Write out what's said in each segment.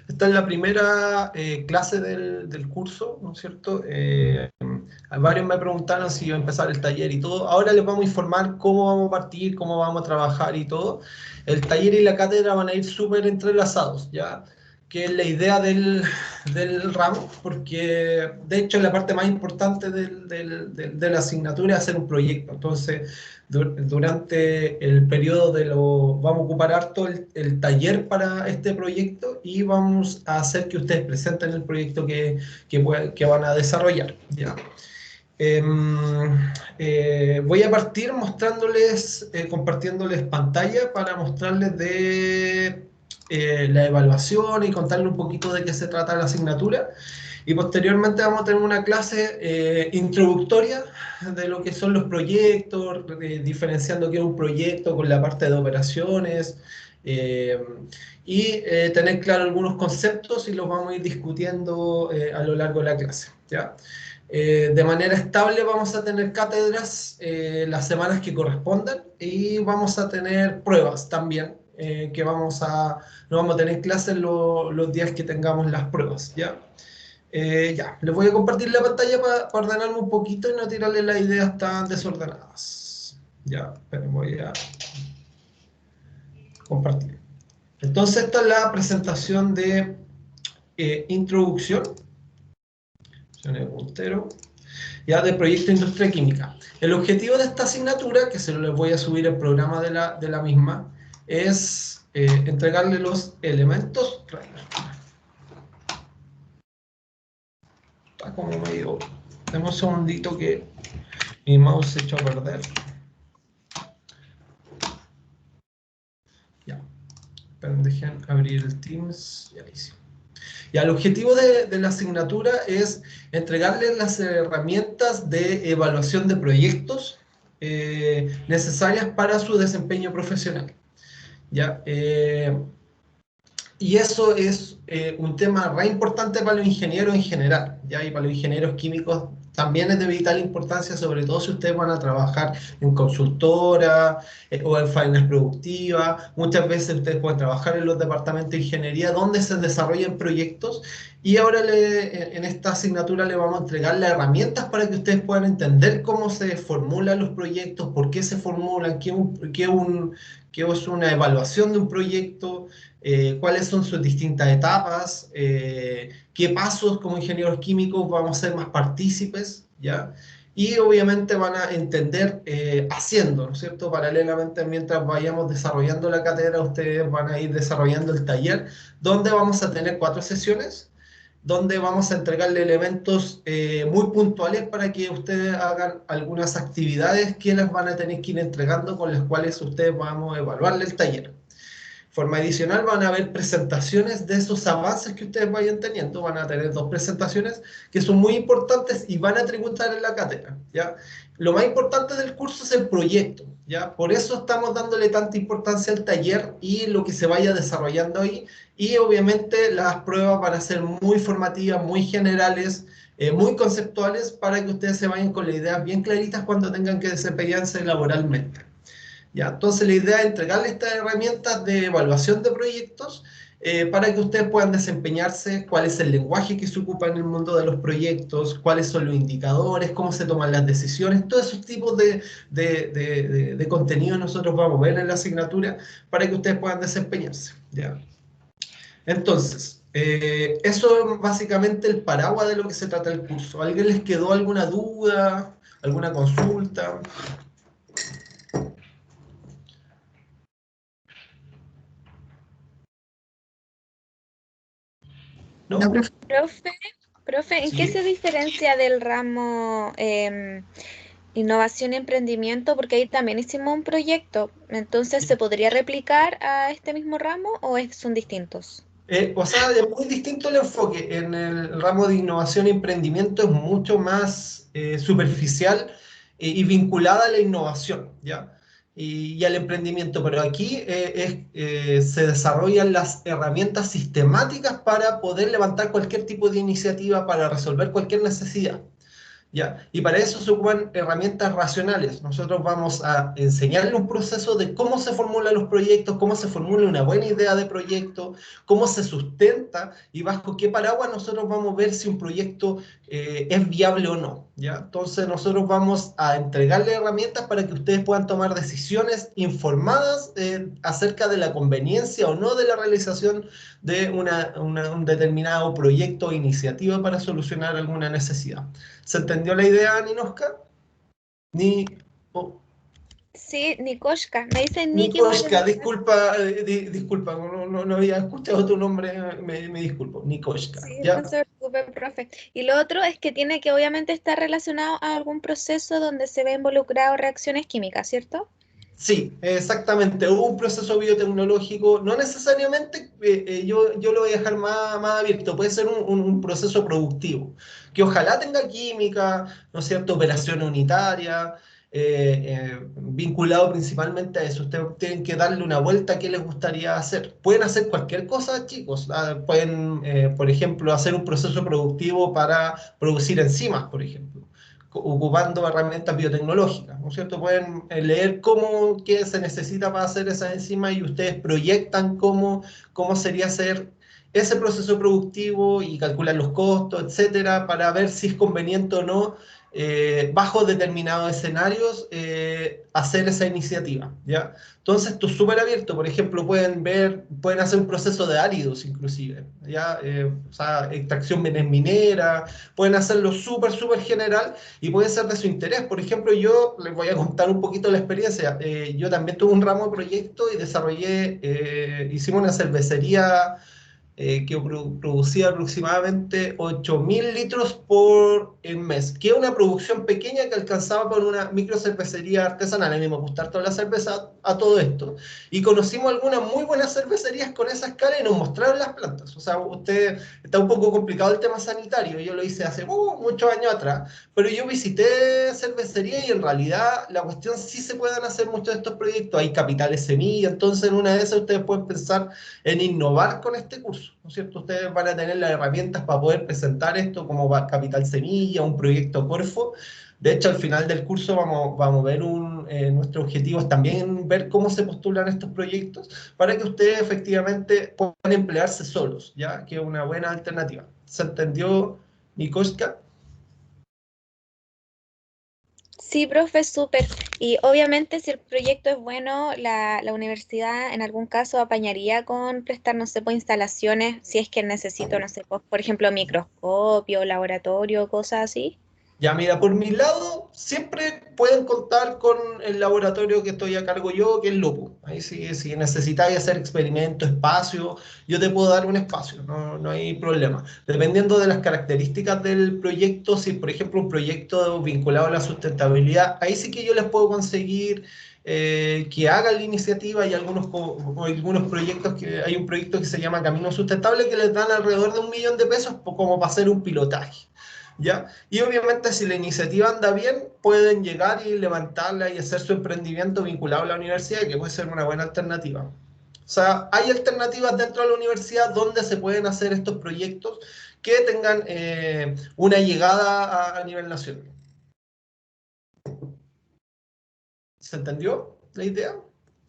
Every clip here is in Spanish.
Esta es la primera clase del curso, ¿no es cierto? Varios me preguntaron si iba a empezar el taller y todo. Ahora les vamos a informar cómo vamos a partir, cómo vamos a trabajar y todo. El taller y la cátedra van a ir súper entrelazados, ¿ya? Que es la idea del ramo, porque de hecho la parte más importante de la asignatura es hacer un proyecto. Entonces, durante el periodo vamos a ocupar harto el taller para este proyecto y vamos a hacer que ustedes presenten el proyecto que van a desarrollar, ¿ya? Voy a partir mostrándoles, compartiéndoles pantalla para mostrarles la evaluación y contarles un poquito de qué se trata la asignatura. Y posteriormente vamos a tener una clase introductoria de lo que son los proyectos, diferenciando qué es un proyecto con la parte de operaciones, eh, y tener claro algunos conceptos y los vamos a ir discutiendo a lo largo de la clase, ¿ya? De manera estable vamos a tener cátedras las semanas que correspondan y vamos a tener pruebas también, no vamos a tener clases los días que tengamos las pruebas, ¿ya? Ya, les voy a compartir la pantalla para ordenarme un poquito y no tirarle las ideas tan desordenadas. Ya, pero voy a compartir. Entonces, esta es la presentación de introducción. El puntero. Ya, de proyecto de industria química. El objetivo de esta asignatura, que se lo les voy a subir el programa de la misma, es entregarle los elementos. Está como medio. Demos un segundito que mi mouse se echó a perder. Ya. Pero dejen abrir el Teams. Ya, ahí sí. Ya, el objetivo de la asignatura es entregarles las herramientas de evaluación de proyectos necesarias para su desempeño profesional. ¿Ya? Y eso es un tema re importante para los ingenieros en general, ¿ya? Y para los ingenieros químicos también es de vital importancia, sobre todo si ustedes van a trabajar en consultora o en faenas productivas. Muchas veces ustedes pueden trabajar en los departamentos de ingeniería donde se desarrollan proyectos, y ahora en esta asignatura le vamos a entregar las herramientas para que ustedes puedan entender cómo se formulan los proyectos, por qué se formulan, qué es una evaluación de un proyecto, cuáles son sus distintas etapas, qué pasos como ingenieros químicos vamos a ser más partícipes, ¿ya? Y obviamente van a entender haciendo, ¿no es cierto? Paralelamente, mientras vayamos desarrollando la cátedra, ustedes van a ir desarrollando el taller, donde vamos a tener 4 sesiones, donde vamos a entregarle elementos muy puntuales para que ustedes hagan algunas actividades que les van a tener que ir entregando, con las cuales ustedes vamos a evaluarle el taller. Forma adicional, van a haber presentaciones de esos avances que ustedes vayan teniendo. Van a tener 2 presentaciones que son muy importantes y van a tributar en la cátedra, ¿ya? Lo más importante del curso es el proyecto, ¿ya? Por eso estamos dándole tanta importancia al taller y lo que se vaya desarrollando ahí. Y obviamente las pruebas van a ser muy formativas, muy generales, muy conceptuales, para que ustedes se vayan con las ideas bien claritas cuando tengan que desempeñarse laboralmente. ¿Ya? Entonces la idea es entregarles estas herramientas de evaluación de proyectos para que ustedes puedan desempeñarse, cuál es el lenguaje que se ocupa en el mundo de los proyectos, cuáles son los indicadores, cómo se toman las decisiones, todos esos tipos de contenido nosotros vamos a ver en la asignatura para que ustedes puedan desempeñarse, ¿ya? Entonces, eso es básicamente el paraguas de lo que se trata el curso. ¿A alguien les quedó alguna duda, alguna consulta? ¿No? No, profe. Profe, ¿en qué Sí. se diferencia del ramo innovación y emprendimiento? Porque ahí también hicimos un proyecto. Entonces, ¿se podría replicar a este mismo ramo o son distintos? O sea, es muy distinto el enfoque. En el ramo de innovación y emprendimiento es mucho más superficial y vinculada a la innovación, ¿ya? Y al emprendimiento. Pero aquí se desarrollan las herramientas sistemáticas para poder levantar cualquier tipo de iniciativa, para resolver cualquier necesidad. ¿ya? Y para eso se ocupan herramientas racionales. Nosotros vamos a enseñarle un proceso de cómo se formulan los proyectos, cómo se formula una buena idea de proyecto, cómo se sustenta y bajo qué paraguas nosotros vamos a ver si un proyecto es viable o no, ¿ya? Entonces nosotros vamos a entregarle herramientas para que ustedes puedan tomar decisiones informadas acerca de la conveniencia o no de la realización de un determinado proyecto o iniciativa para solucionar alguna necesidad. ¿Se entendió la idea, Ninoska? Ni, oh, Sí, Nikoshka. Me dicen Niki por Nikoshka, el... disculpa, disculpa, no había escuchado tu nombre, me disculpo, Nikoshka, Sí, no ¿ya? se preocupe, profe. Y lo otro es que tiene que obviamente estar relacionado a algún proceso donde se ve involucrado reacciones químicas, ¿cierto? Sí, exactamente. Un proceso biotecnológico, no necesariamente, yo lo voy a dejar más abierto, puede ser un proceso productivo, que ojalá tenga química, ¿no es cierto?, operación unitaria, vinculado principalmente a eso. Ustedes tienen que darle una vuelta a qué les gustaría hacer. Pueden hacer cualquier cosa, chicos. Pueden, por ejemplo, hacer un proceso productivo para producir enzimas, por ejemplo ocupando herramientas biotecnológicas, ¿no es cierto? Pueden leer cómo, qué se necesita para hacer esas enzimas y ustedes proyectan cómo sería hacer ese proceso productivo y calculan los costos, etcétera, para ver si es conveniente o no, bajo determinados escenarios, hacer esa iniciativa, ¿ya? Entonces, esto es súper abierto. Por ejemplo, pueden hacer un proceso de áridos, inclusive, ¿ya? O sea, extracción minera, pueden hacerlo súper general y puede ser de su interés. Por ejemplo, yo les voy a contar un poquito la experiencia. Yo también tuve un ramo de proyecto y hicimos una cervecería que producía aproximadamente 8.000 litros por mes, que es una producción pequeña que alcanzaba por una micro cervecería artesanal. A mí me gusta toda la cerveza a todo esto. Y conocimos algunas muy buenas cervecerías con esa escala y nos mostraron las plantas. O sea, usted está un poco complicado el tema sanitario. Yo lo hice hace muchos años atrás, pero yo visité cervecería y en realidad la cuestión sí se pueden hacer muchos de estos proyectos. Hay capitales semilla, entonces en una de esas ustedes pueden pensar en innovar con este curso, ¿no es cierto? Ustedes van a tener las herramientas para poder presentar esto como Capital Semilla, un proyecto Corfo. De hecho, al final del curso vamos a ver nuestro objetivo es también ver cómo se postulan estos proyectos para que ustedes efectivamente puedan emplearse solos, ¿ya? Que es una buena alternativa. ¿Se entendió, Nikoska? Sí, profe, súper. Y obviamente si el proyecto es bueno, la universidad en algún caso apañaría con prestar, no sé, pues instalaciones, si es que necesito, no sé, pues, por ejemplo, microscopio, laboratorio, cosas así. Ya, mira, por mi lado, siempre pueden contar con el laboratorio que estoy a cargo yo, que es Lupus. Ahí sí, si necesitáis hacer experimentos, espacio, yo te puedo dar un espacio, no hay problema. Dependiendo de las características del proyecto, si por ejemplo un proyecto vinculado a la sustentabilidad, ahí sí que yo les puedo conseguir que hagan la iniciativa y algunos proyectos hay un proyecto que se llama Camino Sustentable que les dan alrededor de 1.000.000 de pesos como para hacer un pilotaje. ¿Ya? Y obviamente si la iniciativa anda bien, pueden llegar y levantarla y hacer su emprendimiento vinculado a la universidad, que puede ser una buena alternativa. O sea, hay alternativas dentro de la universidad donde se pueden hacer estos proyectos que tengan una llegada a nivel nacional. ¿Se entendió la idea?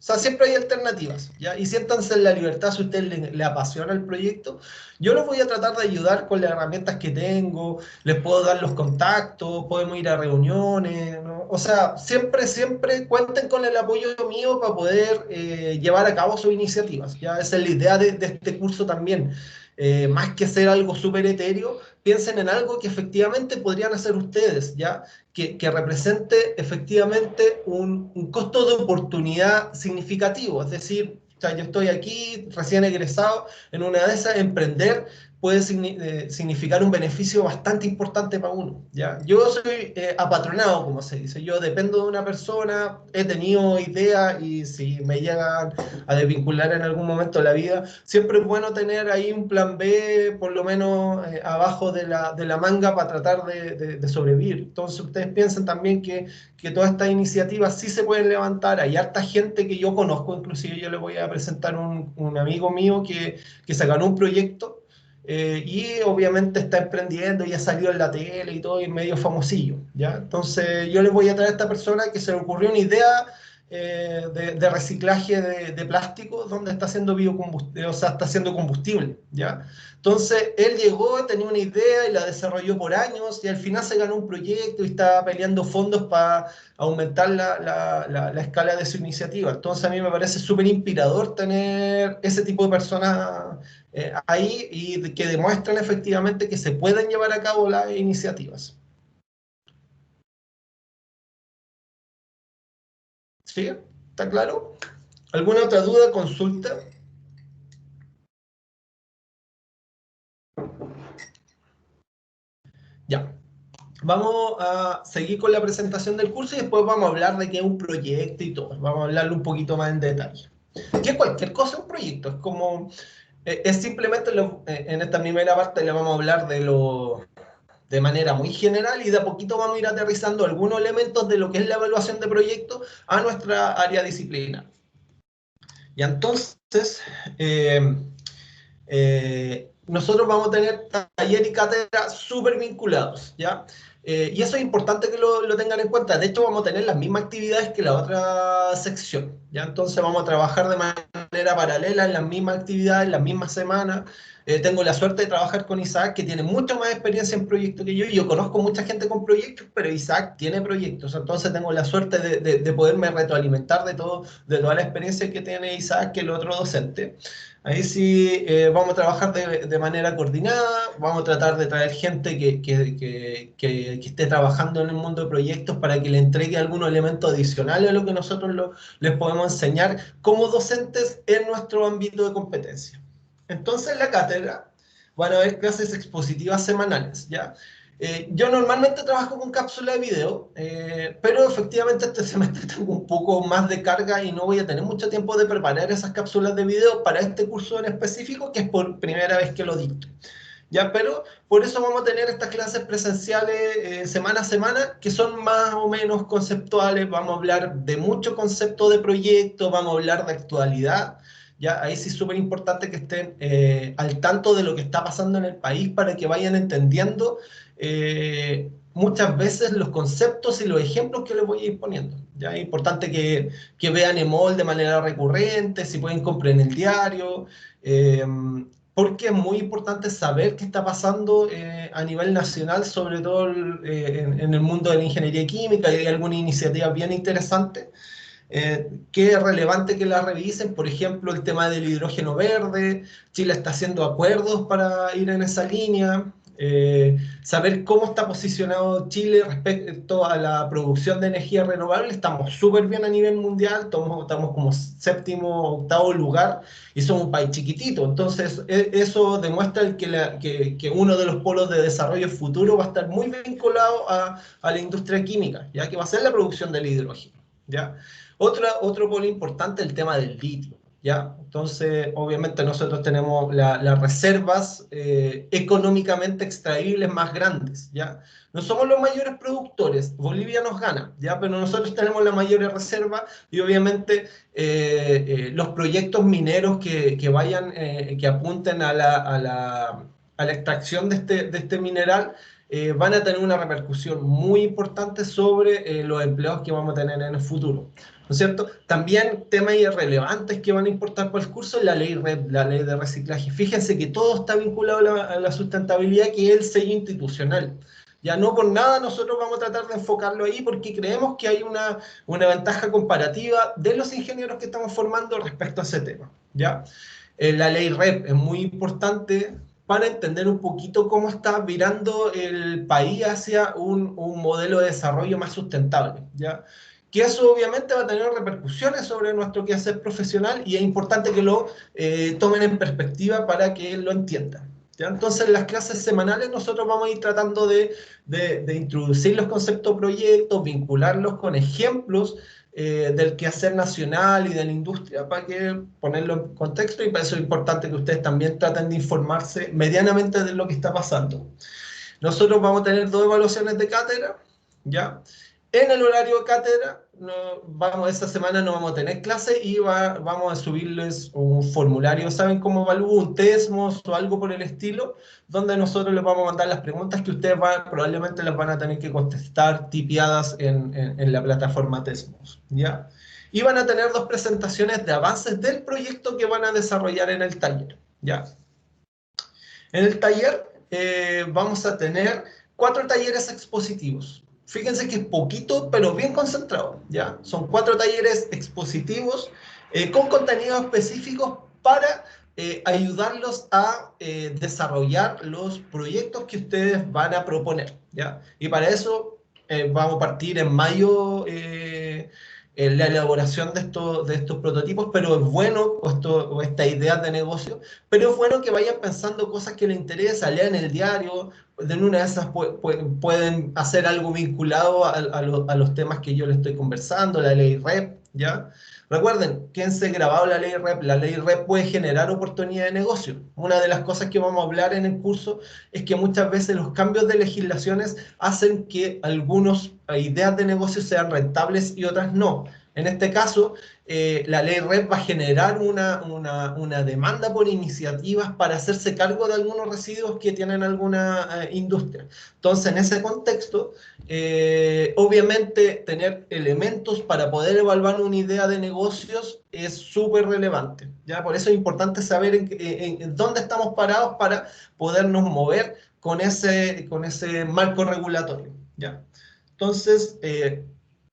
O sea, siempre hay alternativas, ¿ya? Y siéntanse en la libertad si a usted le apasiona el proyecto. Yo los voy a tratar de ayudar con las herramientas que tengo, les puedo dar los contactos, podemos ir a reuniones, ¿no? O sea, siempre cuenten con el apoyo mío para poder llevar a cabo sus iniciativas, ¿ya? Esa es la idea de este curso también. Más que ser algo súper etéreo, piensen en algo que efectivamente podrían hacer ustedes, ¿ya? Que represente efectivamente un costo de oportunidad significativo. Es decir, o sea, yo estoy aquí recién egresado, en una de esas emprender puede significar un beneficio bastante importante para uno, ¿ya? Yo soy apatronado, como se dice, yo dependo de una persona, he tenido ideas y si me llegan a desvincular en algún momento de la vida, siempre es bueno tener ahí un plan B, por lo menos abajo de la manga para tratar de sobrevivir. Entonces ustedes piensen también que todas estas iniciativas sí se pueden levantar, hay harta gente que yo conozco, inclusive yo les voy a presentar un amigo mío que se ganó un proyecto y obviamente está emprendiendo, ya salió en la tele y todo, y es medio famosillo, ¿ya? Entonces yo les voy a traer a esta persona que se le ocurrió una idea de reciclaje de plástico donde está haciendo biocombustible, o sea, está haciendo combustible, ¿ya? Entonces él llegó, tenía una idea y la desarrolló por años y al final se ganó un proyecto y está peleando fondos para aumentar la escala de su iniciativa. Entonces a mí me parece súper inspirador tener ese tipo de personas ahí y que demuestran efectivamente que se pueden llevar a cabo las iniciativas. ¿Sí? ¿Está claro? ¿Alguna otra duda, consulta? Ya. Vamos a seguir con la presentación del curso y después vamos a hablar de qué es un proyecto y todo. Vamos a hablarlo un poquito más en detalle. Que cualquier cosa es un proyecto. Es como, es simplemente en esta primera parte le vamos a hablar de manera muy general y de a poquito vamos a ir aterrizando algunos elementos de lo que es la evaluación de proyectos a nuestra área disciplinar. Y entonces, eh, nosotros vamos a tener taller y cátedra súper vinculados, ¿ya? Y eso es importante que lo tengan en cuenta. De hecho, vamos a tener las mismas actividades que la otra sección, ¿ya? Entonces vamos a trabajar de manera paralela en las mismas actividades, en las mismas semanas. Tengo la suerte de trabajar con Isaac, que tiene mucha más experiencia en proyectos que yo. Y yo conozco mucha gente con proyectos, pero Isaac tiene proyectos. Entonces tengo la suerte de poderme retroalimentar de toda la experiencia que tiene Isaac, que el otro docente. Ahí sí vamos a trabajar de manera coordinada, vamos a tratar de traer gente que esté trabajando en el mundo de proyectos para que le entregue algunos elementos adicionales a lo que nosotros les podemos enseñar como docentes en nuestro ámbito de competencia. Entonces, en la cátedra van a haber clases expositivas semanales, ¿ya? Yo normalmente trabajo con cápsula de video, pero efectivamente este semestre tengo un poco más de carga y no voy a tener mucho tiempo de preparar esas cápsulas de video para este curso en específico, que es por primera vez que lo dicto. ¿Ya? Pero por eso vamos a tener estas clases presenciales semana a semana, que son más o menos conceptuales. Vamos a hablar de mucho concepto de proyecto, vamos a hablar de actualidad. ¿Ya? Ahí sí es súper importante que estén al tanto de lo que está pasando en el país para que vayan entendiendo muchas veces los conceptos y los ejemplos que les voy a ir poniendo. ¿Ya? Es importante que vean EMOL de manera recurrente, si pueden compren el diario. Porque es muy importante saber qué está pasando a nivel nacional, sobre todo en el mundo de la ingeniería química, y hay algunas iniciativas bien interesantes que es relevante que la revisen. Por ejemplo, el tema del hidrógeno verde. Chile está haciendo acuerdos para ir en esa línea. Saber cómo está posicionado Chile respecto a la producción de energía renovable. Estamos súper bien a nivel mundial, estamos como séptimo, octavo lugar y somos un país chiquitito. Entonces, eso demuestra que uno de los polos de desarrollo futuro va a estar muy vinculado a la industria química, ya que va a ser la producción del hidrógeno. ¿Ya? Otro polo importante es el tema del litio, ¿ya? Entonces, obviamente nosotros tenemos las reservas económicamente extraíbles más grandes, ¿ya? No somos los mayores productores, Bolivia nos gana, ¿ya? Pero nosotros tenemos las mayores reservas y obviamente los proyectos mineros que apunten a la extracción de este mineral van a tener una repercusión muy importante sobre los empleos que vamos a tener en el futuro. ¿No es cierto? También temas irrelevantes que van a importar para el curso es la ley REP, la ley de reciclaje. Fíjense que todo está vinculado a la sustentabilidad, que es el sello institucional. Ya no por nada nosotros vamos a tratar de enfocarlo ahí porque creemos que hay una ventaja comparativa de los ingenieros que estamos formando respecto a ese tema. ¿Ya? La ley REP es muy importante para entender un poquito cómo está virando el país hacia un modelo de desarrollo más sustentable, ¿ya? Que eso obviamente va a tener repercusiones sobre nuestro quehacer profesional y es importante que lo tomen en perspectiva para que lo entiendan. ¿Ya? Entonces, en las clases semanales nosotros vamos a ir tratando de introducir los conceptos de proyectos, vincularlos con ejemplos del quehacer nacional y de la industria para que ponerlo en contexto, y para eso es importante que ustedes también traten de informarse medianamente de lo que está pasando. Nosotros vamos a tener 2 evaluaciones de cátedra, ¿ya? En el horario de cátedra, esta semana no vamos a tener clase y vamos a subirles un formulario, ¿saben cómo evalúo? Un Tesmos o algo por el estilo, donde nosotros les vamos a mandar las preguntas que ustedes probablemente las van a tener que contestar tipiadas en la plataforma Tesmos, ¿ya? Y van a tener 2 presentaciones de avances del proyecto que van a desarrollar en el taller, ¿ya? En el taller vamos a tener 4 talleres expositivos. Fíjense que es poquito, pero bien concentrado, ¿ya? Son 4 talleres expositivos con contenidos específicos para ayudarlos a desarrollar los proyectos que ustedes van a proponer, ¿ya? Y para eso vamos a partir en mayo en la elaboración de estos prototipos, pero es bueno, o estas ideas de negocio, pero es bueno que vayan pensando cosas que les interesa, lean el diario, de una de esas pueden hacer algo vinculado a los temas que yo les estoy conversando, la ley REP, ¿ya? Recuerden, quédense grabado la ley REP puede generar oportunidad de negocio. Una de las cosas que vamos a hablar en el curso es que muchas veces los cambios de legislaciones hacen que algunas ideas de negocio sean rentables y otras no. En este caso, la ley REP va a generar una demanda por iniciativas para hacerse cargo de algunos residuos que tienen alguna industria. Entonces, en ese contexto, obviamente, tener elementos para poder evaluar una idea de negocios es súper relevante, ¿ya? Por eso es importante saber en dónde estamos parados para podernos mover con ese marco regulatorio, ¿ya? Entonces,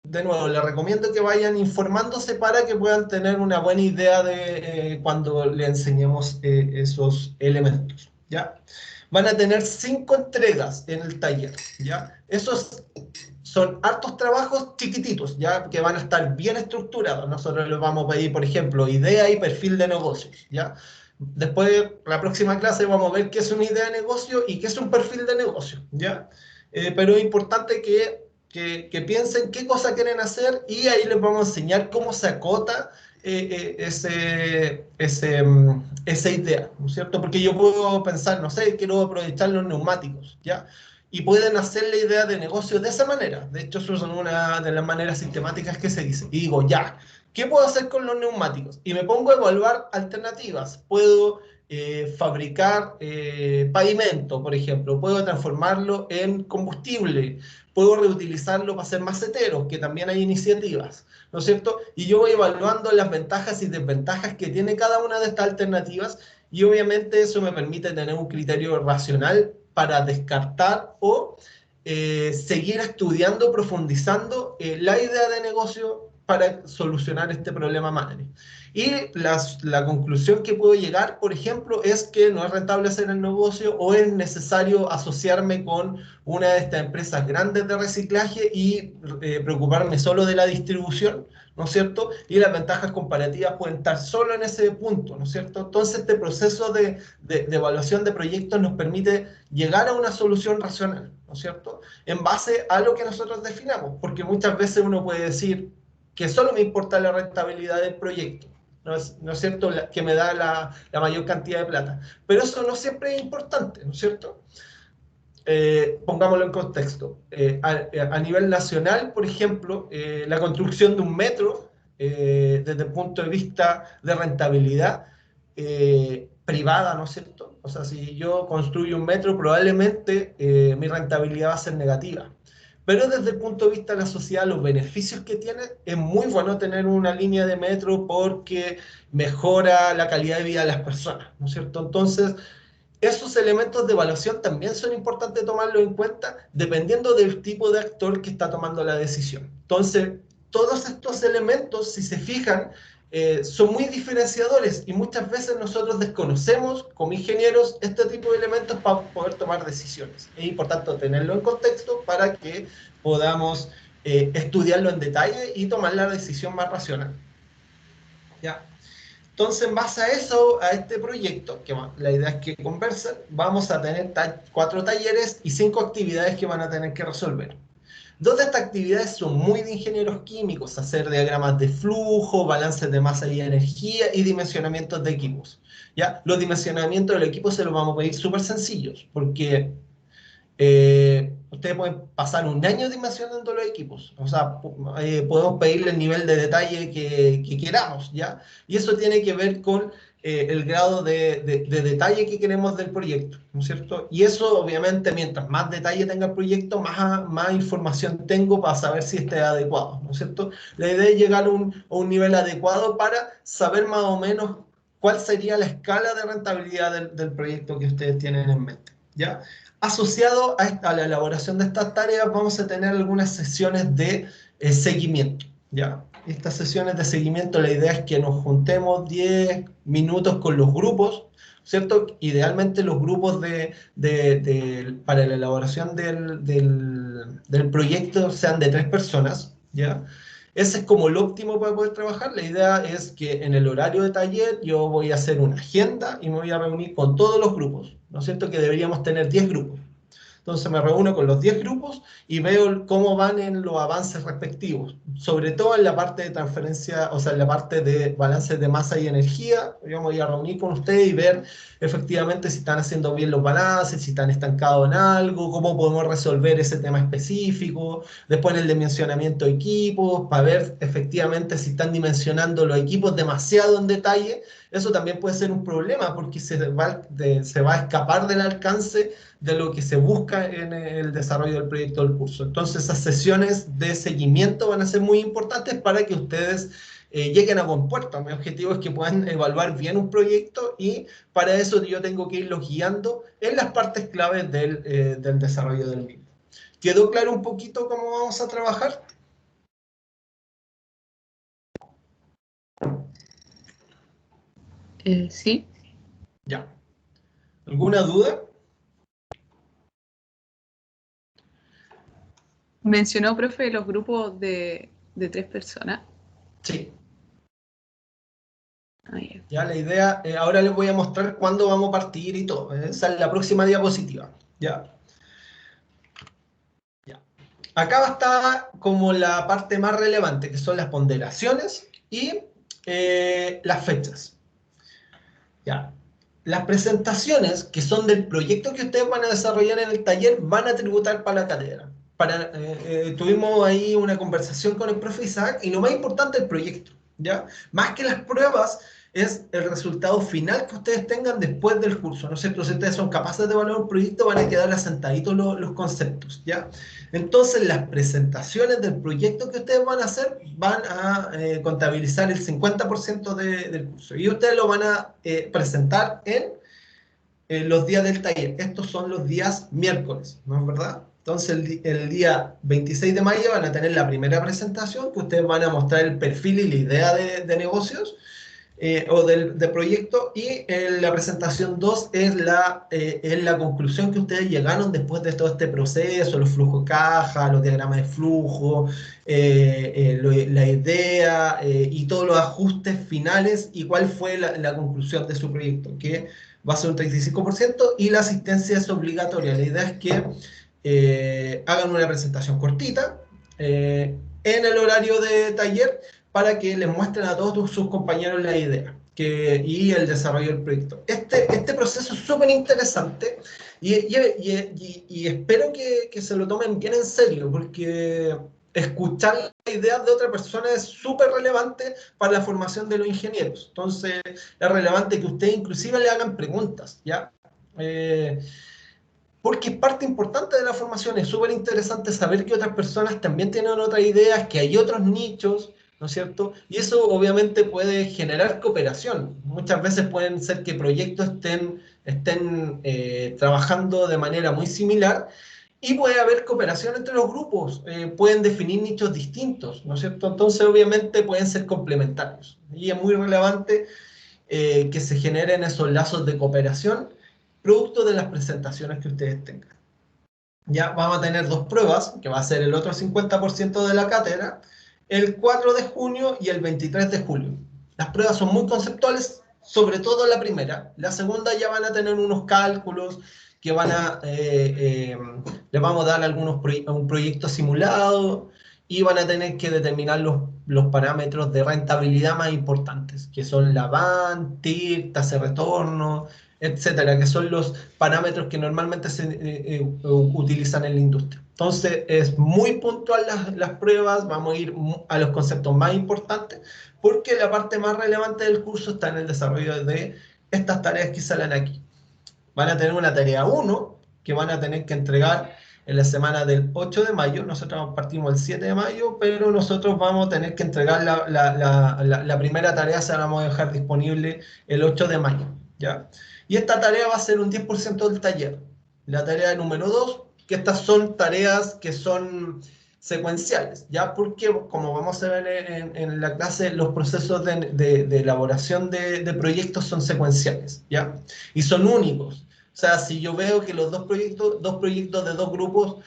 de nuevo, les recomiendo que vayan informándose para que puedan tener una buena idea de cuando le enseñemos esos elementos, ¿ya? Van a tener 5 entregas en el taller, ¿ya? Esos son hartos trabajos chiquititos, ¿ya? Que van a estar bien estructurados. Nosotros les vamos a pedir, por ejemplo, idea y perfil de negocios, ¿ya? Después, la próxima clase vamos a ver qué es una idea de negocio y qué es un perfil de negocio, ¿ya? Pero es importante que piensen qué cosa quieren hacer y ahí les vamos a enseñar cómo se acota esa idea, ¿no es cierto? Porque yo puedo pensar, no sé, quiero aprovechar los neumáticos, ¿ya? Y pueden hacer la idea de negocio de esa manera. De hecho, eso es una de las maneras sistemáticas que se dice. Y digo, ya, ¿qué puedo hacer con los neumáticos? Y me pongo a evaluar alternativas. Puedo fabricar pavimento, por ejemplo. Puedo transformarlo en combustible. Puedo reutilizarlo para hacer maceteros, que también hay iniciativas, ¿no es cierto? Y yo voy evaluando las ventajas y desventajas que tiene cada una de estas alternativas y obviamente eso me permite tener un criterio racional para descartar o seguir estudiando, profundizando la idea de negocio para solucionar este problema madre. Y la conclusión que puedo llegar, por ejemplo, es que no es rentable hacer el negocio o es necesario asociarme con una de estas empresas grandes de reciclaje y preocuparme solo de la distribución, ¿no es cierto? Y las ventajas comparativas pueden estar solo en ese punto, ¿no es cierto? Entonces, este proceso de evaluación de proyectos nos permite llegar a una solución racional, ¿no es cierto? En base a lo que nosotros definamos, porque muchas veces uno puede decir que solo me importa la rentabilidad del proyecto, ¿no es cierto? Que me da la mayor cantidad de plata. Pero eso no siempre es importante, ¿no es cierto? Pongámoslo en contexto. A nivel nacional, por ejemplo, la construcción de un metro, desde el punto de vista de rentabilidad privada, ¿no es cierto? O sea, si yo construyo un metro, probablemente mi rentabilidad va a ser negativa. Pero desde el punto de vista de la sociedad, los beneficios que tiene, es muy bueno tener una línea de metro porque mejora la calidad de vida de las personas, ¿no es cierto? Entonces, esos elementos de evaluación también son importantes tomarlos en cuenta dependiendo del tipo de actor que está tomando la decisión. Entonces, todos estos elementos, si se fijan, son muy diferenciadores y muchas veces nosotros desconocemos como ingenieros este tipo de elementos para poder tomar decisiones. Es importante tenerlo en contexto para que podamos estudiarlo en detalle y tomar la decisión más racional. ¿Ya? Entonces, en base a eso, a este proyecto, que la idea es que conversen, vamos a tener 4 talleres y 5 actividades que van a tener que resolver. 2 de estas actividades son muy de ingenieros químicos, hacer diagramas de flujo, balances de masa y energía y dimensionamientos de equipos. ¿Ya? Los dimensionamientos del equipo se los vamos a pedir súper sencillos, porque ustedes pueden pasar un año dimensionando los equipos. O sea, podemos pedirle el nivel de detalle que queramos, ¿ya? Y eso tiene que ver con el grado de detalle que queremos del proyecto, ¿no es cierto? Y eso, obviamente, mientras más detalle tenga el proyecto, más información tengo para saber si esté adecuado, ¿no es cierto? La idea es llegar a un nivel adecuado para saber más o menos cuál sería la escala de rentabilidad del proyecto que ustedes tienen en mente, ¿ya? Asociado a la elaboración de estas tareas, vamos a tener algunas sesiones de seguimiento, ¿ya? Estas sesiones de seguimiento, la idea es que nos juntemos 10 minutos con los grupos, ¿cierto? Idealmente los grupos para la elaboración del proyecto sean de 3 personas, ¿ya? Ese es como el óptimo para poder trabajar. La idea es que en el horario de taller yo voy a hacer una agenda y me voy a reunir con todos los grupos, ¿no es cierto? Que deberíamos tener 10 grupos. Entonces me reúno con los 10 grupos y veo cómo van en los avances respectivos, sobre todo en la parte de transferencia, o sea, en la parte de balance de masa y energía. Yo me voy a reunir con ustedes y ver efectivamente si están haciendo bien los balances, si están estancados en algo, cómo podemos resolver ese tema específico. Después en el dimensionamiento de equipos, para ver efectivamente si están dimensionando los equipos demasiado en detalle. Eso también puede ser un problema porque se va a escapar del alcance de lo que se busca en el desarrollo del proyecto del curso. Entonces, esas sesiones de seguimiento van a ser muy importantes para que ustedes lleguen a buen puerto. Mi objetivo es que puedan evaluar bien un proyecto y para eso yo tengo que irlos guiando en las partes claves del desarrollo del mismo. ¿Quedó claro un poquito cómo vamos a trabajar? Sí. Ya. ¿Alguna duda? Mencionó, profe, los grupos de 3 personas. Sí. Ah, ya. Ya la idea, ahora les voy a mostrar cuándo vamos a partir y todo. Esa es la próxima diapositiva. Ya. Ya. Acá está como la parte más relevante, que son las ponderaciones y las fechas. Ya. Las presentaciones, que son del proyecto que ustedes van a desarrollar en el taller, van a tributar para la cátedra. Tuvimos ahí una conversación con el profe Isaac y lo más importante es el proyecto, ¿ya? Más que las pruebas, es el resultado final que ustedes tengan después del curso, ¿no es cierto? Si ustedes son capaces de evaluar un proyecto, van a quedar asentaditos los conceptos, ¿ya? Entonces, las presentaciones del proyecto que ustedes van a hacer van a contabilizar el 50% del curso. Y ustedes lo van a presentar en los días del taller. Estos son los días miércoles, ¿no es verdad? Entonces, el día 26 de mayo van a tener la primera presentación, que ustedes van a mostrar el perfil y la idea de negocios o de proyecto, y la presentación 2 es la conclusión que ustedes llegaron después de todo este proceso, los flujos de caja, los diagramas de flujo, la idea y todos los ajustes finales y cuál fue la conclusión de su proyecto, que va a ser un 35% y la asistencia es obligatoria. La idea es que hagan una presentación cortita en el horario de taller para que les muestren a todos sus compañeros la idea y el desarrollo del proyecto. Este proceso es súper interesante y espero que se lo tomen bien en serio, porque escuchar las ideas de otra persona es súper relevante para la formación de los ingenieros. Entonces, es relevante que ustedes inclusive le hagan preguntas, ¿ya? Porque es parte importante de la formación. Es súper interesante saber que otras personas también tienen otras ideas, que hay otros nichos, ¿no es cierto? Y eso obviamente puede generar cooperación. Muchas veces pueden ser que proyectos estén trabajando de manera muy similar y puede haber cooperación entre los grupos. Pueden definir nichos distintos, ¿no es cierto? Entonces obviamente pueden ser complementarios. Y es muy relevante que se generen esos lazos de cooperación producto de las presentaciones que ustedes tengan. Ya vamos a tener 2 pruebas, que va a ser el otro 50% de la cátedra, el 4 de junio y el 23 de julio. Las pruebas son muy conceptuales, sobre todo la primera. La segunda ya van a tener unos cálculos que les vamos a dar un proyecto simulado y van a tener que determinar los parámetros de rentabilidad más importantes, que son la VAN, TIR, tasa de retorno, etcétera, que son los parámetros que normalmente se utilizan en la industria. Entonces, es muy puntual las pruebas, vamos a ir a los conceptos más importantes, porque la parte más relevante del curso está en el desarrollo de estas tareas que salen aquí. Van a tener una tarea 1, que van a tener que entregar en la semana del 8 de mayo, nosotros partimos el 7 de mayo, pero nosotros vamos a tener que entregar la primera tarea, se la vamos a dejar disponible el 8 de mayo, ¿ya? Y esta tarea va a ser un 10% del taller. La tarea número 2, que estas son tareas que son secuenciales, ¿ya? Porque, como vamos a ver en la clase, los procesos de elaboración de proyectos son secuenciales, ¿ya? Y son únicos. O sea, si yo veo que los dos proyectos de dos grupos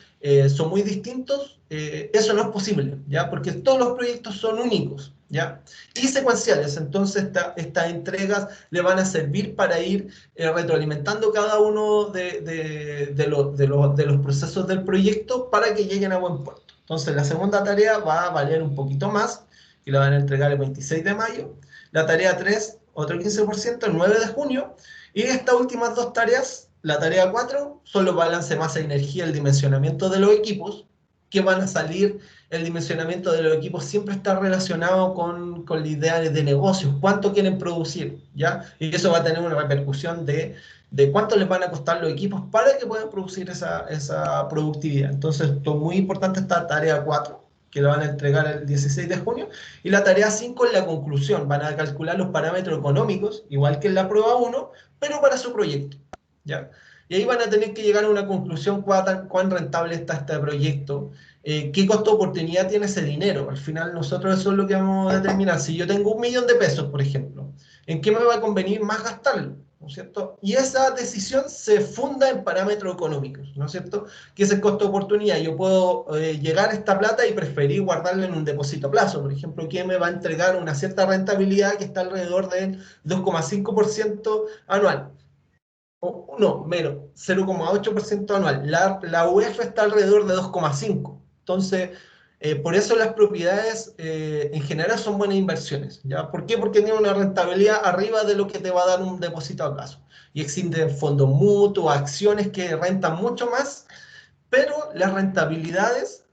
son muy distintos, eso no es posible, ¿ya? Porque todos los proyectos son únicos, ¿ya? Y secuenciales, entonces estas entregas le van a servir para ir retroalimentando cada uno de los procesos del proyecto para que lleguen a buen puerto. Entonces, la segunda tarea va a valer un poquito más, y la van a entregar el 26 de mayo. La tarea 3, otro 15%, el 9 de junio. Y estas últimas dos tareas, la tarea 4, son los balance masa y energía, el dimensionamiento de los equipos, que van a salir. El dimensionamiento de los equipos siempre está relacionado con la idea de negocios, cuánto quieren producir, ¿ya? Y eso va a tener una repercusión de cuánto les van a costar los equipos para que puedan producir esa productividad. Entonces, esto es muy importante esta tarea 4, que la van a entregar el 16 de junio, y la tarea 5 es la conclusión. Van a calcular los parámetros económicos, igual que en la prueba 1, pero para su proyecto, ¿ya? Y ahí van a tener que llegar a una conclusión cuán rentable está este proyecto, qué costo de oportunidad tiene ese dinero. Al final nosotros eso es lo que vamos a determinar. Si yo tengo 1.000.000 de pesos, por ejemplo, ¿en qué me va a convenir más gastarlo? ¿No es cierto? Y esa decisión se funda en parámetros económicos, ¿no es cierto? Que es el costo de oportunidad. Yo puedo llegar a esta plata y preferir guardarla en un depósito a plazo, por ejemplo, que me va a entregar una cierta rentabilidad que está alrededor del 2,5% anual. O no, menos, 0,8% anual. La UEF está alrededor de 2,5%. Entonces, por eso las propiedades en general son buenas inversiones, ¿ya? ¿Por qué? Porque tienen una rentabilidad arriba de lo que te va a dar un depósito a plazo. Y existen fondos mutuos, acciones que rentan mucho más, pero las rentabilidades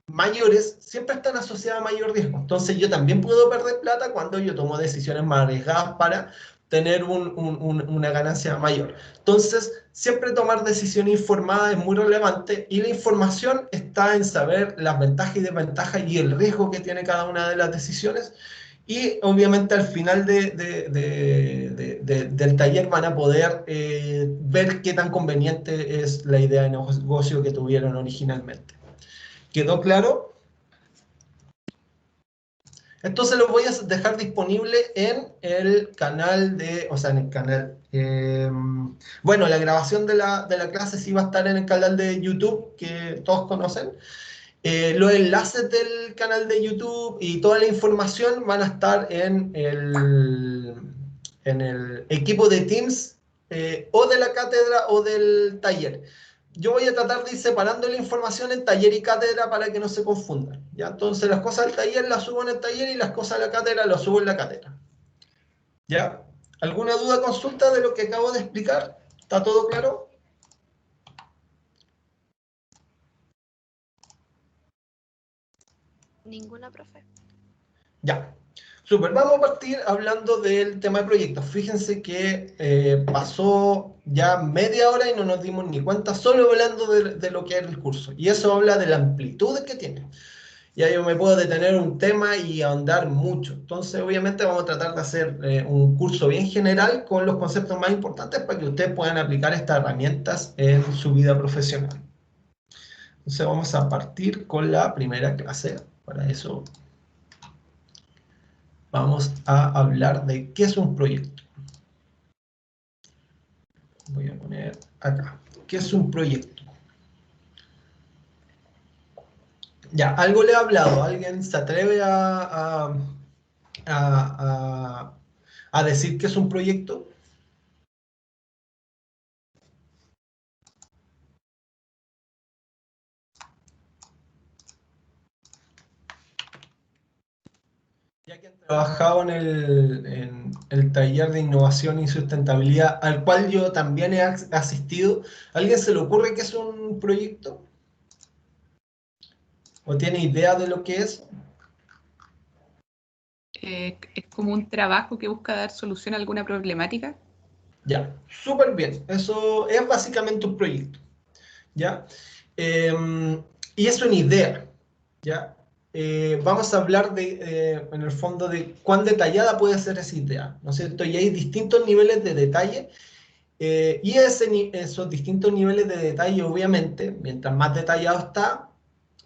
mayores siempre están asociadas a mayor riesgo. Entonces yo también puedo perder plata cuando yo tomo decisiones más arriesgadas para tener una ganancia mayor. Entonces, siempre tomar decisiones informadas es muy relevante, y la información está en saber las ventajas y desventajas y el riesgo que tiene cada una de las decisiones. Y obviamente al final del taller van a poder ver qué tan conveniente es la idea de negocio que tuvieron originalmente. ¿Quedó claro? Entonces lo voy a dejar disponible en el canal o sea, en el canal. Bueno, la grabación de la clase sí va a estar en el canal de YouTube, que todos conocen. Los enlaces del canal de YouTube y toda la información van a estar en el equipo de Teams, o de la cátedra o del taller. Yo voy a tratar de ir separando la información en taller y cátedra para que no se confundan, ¿ya? Entonces las cosas del taller las subo en el taller y las cosas de la cátedra las subo en la cátedra, ¿ya? ¿Alguna duda, consulta de lo que acabo de explicar? ¿Está todo claro? Ninguna, profe. Ya. Súper, vamos a partir hablando del tema de proyectos. Fíjense que pasó ya media hora y no nos dimos ni cuenta, solo hablando de lo que es el curso. Y eso habla de la amplitud que tiene. Ya yo me puedo detener en un tema y ahondar mucho. Entonces, obviamente, vamos a tratar de hacer un curso bien general con los conceptos más importantes para que ustedes puedan aplicar estas herramientas en su vida profesional. Entonces, vamos a partir con la primera clase. Para eso vamos a hablar de qué es un proyecto. Voy a poner acá. ¿Qué es un proyecto? Ya, algo le he hablado. ¿Alguien se atreve a, a decir qué es un proyecto? Ya que trabajado en el taller de innovación y sustentabilidad, al cual yo también he asistido. ¿A alguien se le ocurre que es un proyecto? ¿O tiene idea de lo que es? Es como un trabajo que busca dar solución a alguna problemática. Ya, súper bien. Eso es básicamente un proyecto. ¿Ya? Y es una idea. ¿Ya? Vamos a hablar en el fondo de cuán detallada puede ser esa idea, ¿no es cierto? Y hay distintos niveles de detalle. Y esos distintos niveles de detalle, obviamente, mientras más detallado está,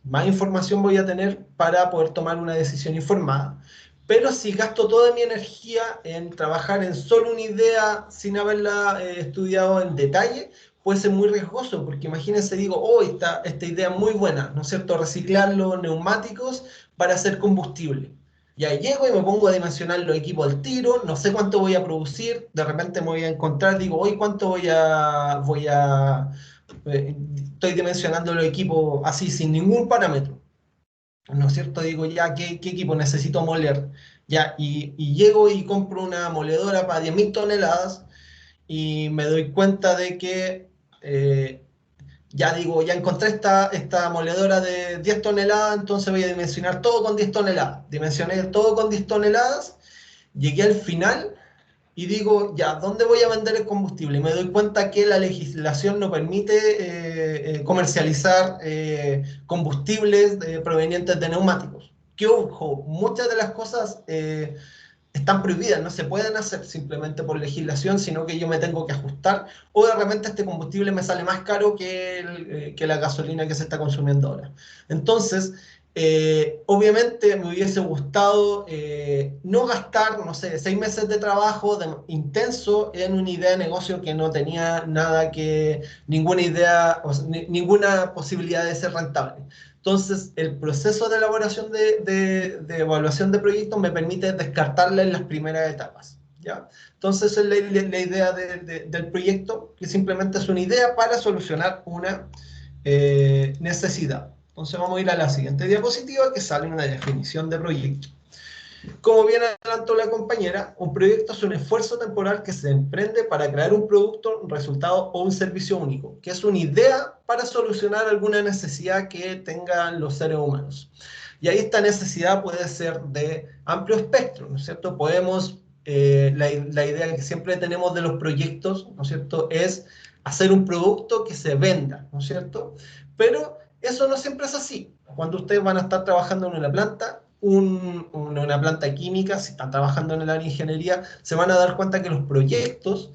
más información voy a tener para poder tomar una decisión informada. Pero si gasto toda mi energía en trabajar en solo una idea sin haberla estudiado en detalle, puede ser muy riesgoso, porque imagínense, digo, oh, esta idea es muy buena, ¿no es cierto? Reciclar los neumáticos para hacer combustible. Ya llego y me pongo a dimensionar los equipos al tiro, no sé cuánto voy a producir, de repente me voy a encontrar, digo, hoy cuánto estoy dimensionando los equipos así, sin ningún parámetro, ¿no es cierto? Digo, ya, ¿qué equipo necesito moler? Ya, y llego y compro una moledora para 10.000 toneladas y me doy cuenta de que ya digo, ya encontré esta moledora de 10 toneladas, entonces voy a dimensionar todo con 10 toneladas. Dimensioné todo con 10 toneladas, llegué al final y digo, ya, ¿dónde voy a vender el combustible? Y me doy cuenta que la legislación no permite comercializar combustibles provenientes de neumáticos. Que ojo, muchas de las cosas están prohibidas, no se pueden hacer simplemente por legislación, sino que yo me tengo que ajustar, o de repente este combustible me sale más caro que la gasolina que se está consumiendo ahora. Entonces, obviamente me hubiese gustado no gastar, no sé, 6 meses de trabajo intenso en una idea de negocio que no tenía nada ninguna idea, o sea, ninguna posibilidad de ser rentable. Entonces, el proceso de elaboración de evaluación de proyectos me permite descartarla en las primeras etapas, ¿ya? Entonces, esa es la idea del proyecto, que simplemente es una idea para solucionar una necesidad. Entonces, vamos a ir a la siguiente diapositiva, que sale una definición de proyecto. Como bien adelantó la compañera, un proyecto es un esfuerzo temporal que se emprende para crear un producto, un resultado o un servicio único, que es una idea para solucionar alguna necesidad que tengan los seres humanos. Y ahí esta necesidad puede ser de amplio espectro, ¿no es cierto? La idea que siempre tenemos de los proyectos, ¿no es cierto?, es hacer un producto que se venda, ¿no es cierto? Pero eso no siempre es así. Cuando ustedes van a estar trabajando en una planta, una planta química, si están trabajando en el área de ingeniería, se van a dar cuenta que los proyectos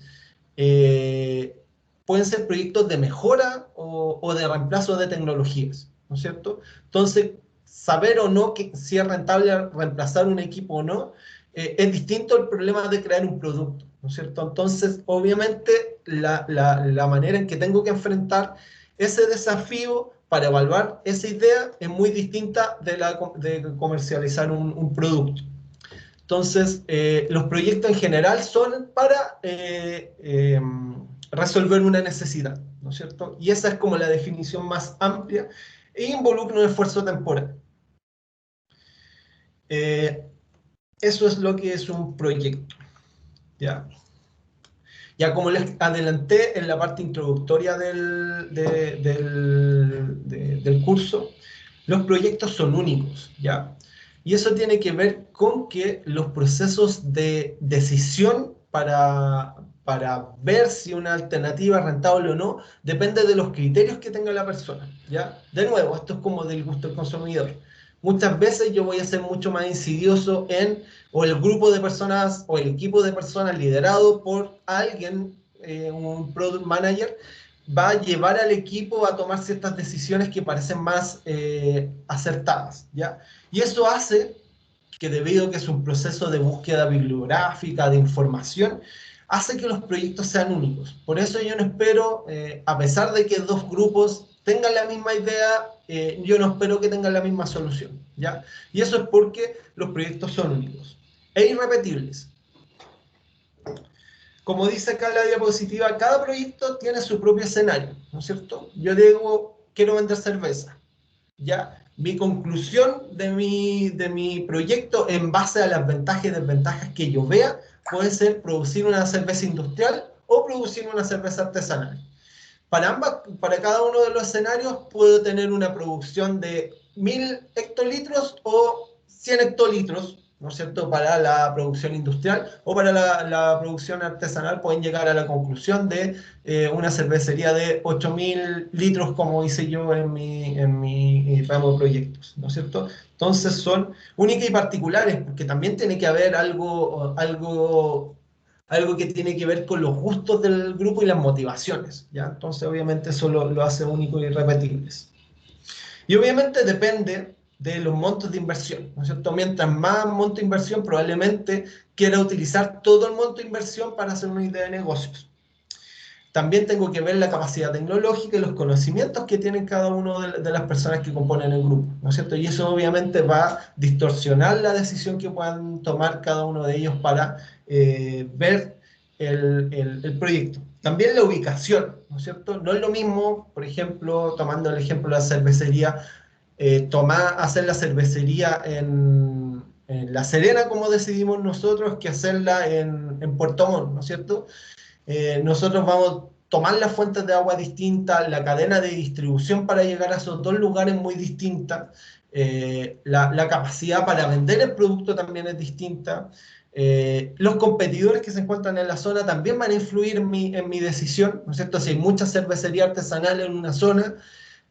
eh, pueden ser proyectos de mejora o de reemplazo de tecnologías, ¿no es cierto? Entonces, saber o no si es rentable reemplazar un equipo o no, es distinto al problema de crear un producto, ¿no es cierto? Entonces, obviamente, la manera en que tengo que enfrentar ese desafío para evaluar esa idea es muy distinta de comercializar un producto. Entonces, los proyectos en general son para resolver una necesidad, ¿no es cierto? Y esa es como la definición más amplia e involucra un esfuerzo temporal. Eh, Eso es lo que es un proyecto, ¿ya? Ya como les adelanté en la parte introductoria del curso, los proyectos son únicos, ¿ya? Y eso tiene que ver con que los procesos de decisión para ver si una alternativa es rentable o no, depende de los criterios que tenga la persona, ¿ya? De nuevo, esto es como del gusto del consumidor. Muchas veces yo voy a ser mucho más insidioso o el grupo de personas o el equipo de personas liderado por alguien, un product manager, va a llevar al equipo a tomar ciertas decisiones que parecen más acertadas, ¿ya? Y eso hace que, debido a que es un proceso de búsqueda bibliográfica, de información, hace que los proyectos sean únicos. Por eso yo no espero, a pesar de que dos grupos tengan la misma idea, yo no espero que tengan la misma solución, ¿ya? Y eso es porque los proyectos son únicos e irrepetibles. Como dice acá en la diapositiva, cada proyecto tiene su propio escenario, ¿no es cierto? Yo digo, quiero vender cerveza, ¿ya? mi conclusión de mi proyecto en base a las ventajas y desventajas que yo vea puede ser producir una cerveza industrial o producir una cerveza artesanal. Para cada uno de los escenarios puedo tener una producción de 1000 hectolitros o 100 hectolitros, ¿no es cierto?, para la producción industrial, o para la producción artesanal pueden llegar a la conclusión de una cervecería de 8000 litros, como hice yo en mi ramo de proyectos, ¿no es cierto? Entonces son únicas y particulares, porque también tiene que haber algo que tiene que ver con los gustos del grupo y las motivaciones, ¿ya? Entonces, obviamente, eso lo hace único y irrepetibles. Y obviamente depende de los montos de inversión, ¿no es cierto? Mientras más monto de inversión, probablemente quiera utilizar todo el monto de inversión para hacer una idea de negocios. También tengo que ver la capacidad tecnológica y los conocimientos que tienen cada una de las personas que componen el grupo, ¿no es cierto? Y eso obviamente va a distorsionar la decisión que puedan tomar cada uno de ellos para ver el proyecto. También la ubicación, ¿no es cierto? No es lo mismo, por ejemplo, tomando el ejemplo de la cervecería, hacer la cervecería en La Serena, como decidimos nosotros, que hacerla en Puerto Montt, ¿no es cierto? Nosotros vamos a tomar las fuentes de agua distintas, la cadena de distribución para llegar a esos dos lugares muy distintas, la capacidad para vender el producto también es distinta, los competidores que se encuentran en la zona también van a influir en mi decisión, ¿no es cierto? Si hay mucha cervecería artesanal en una zona,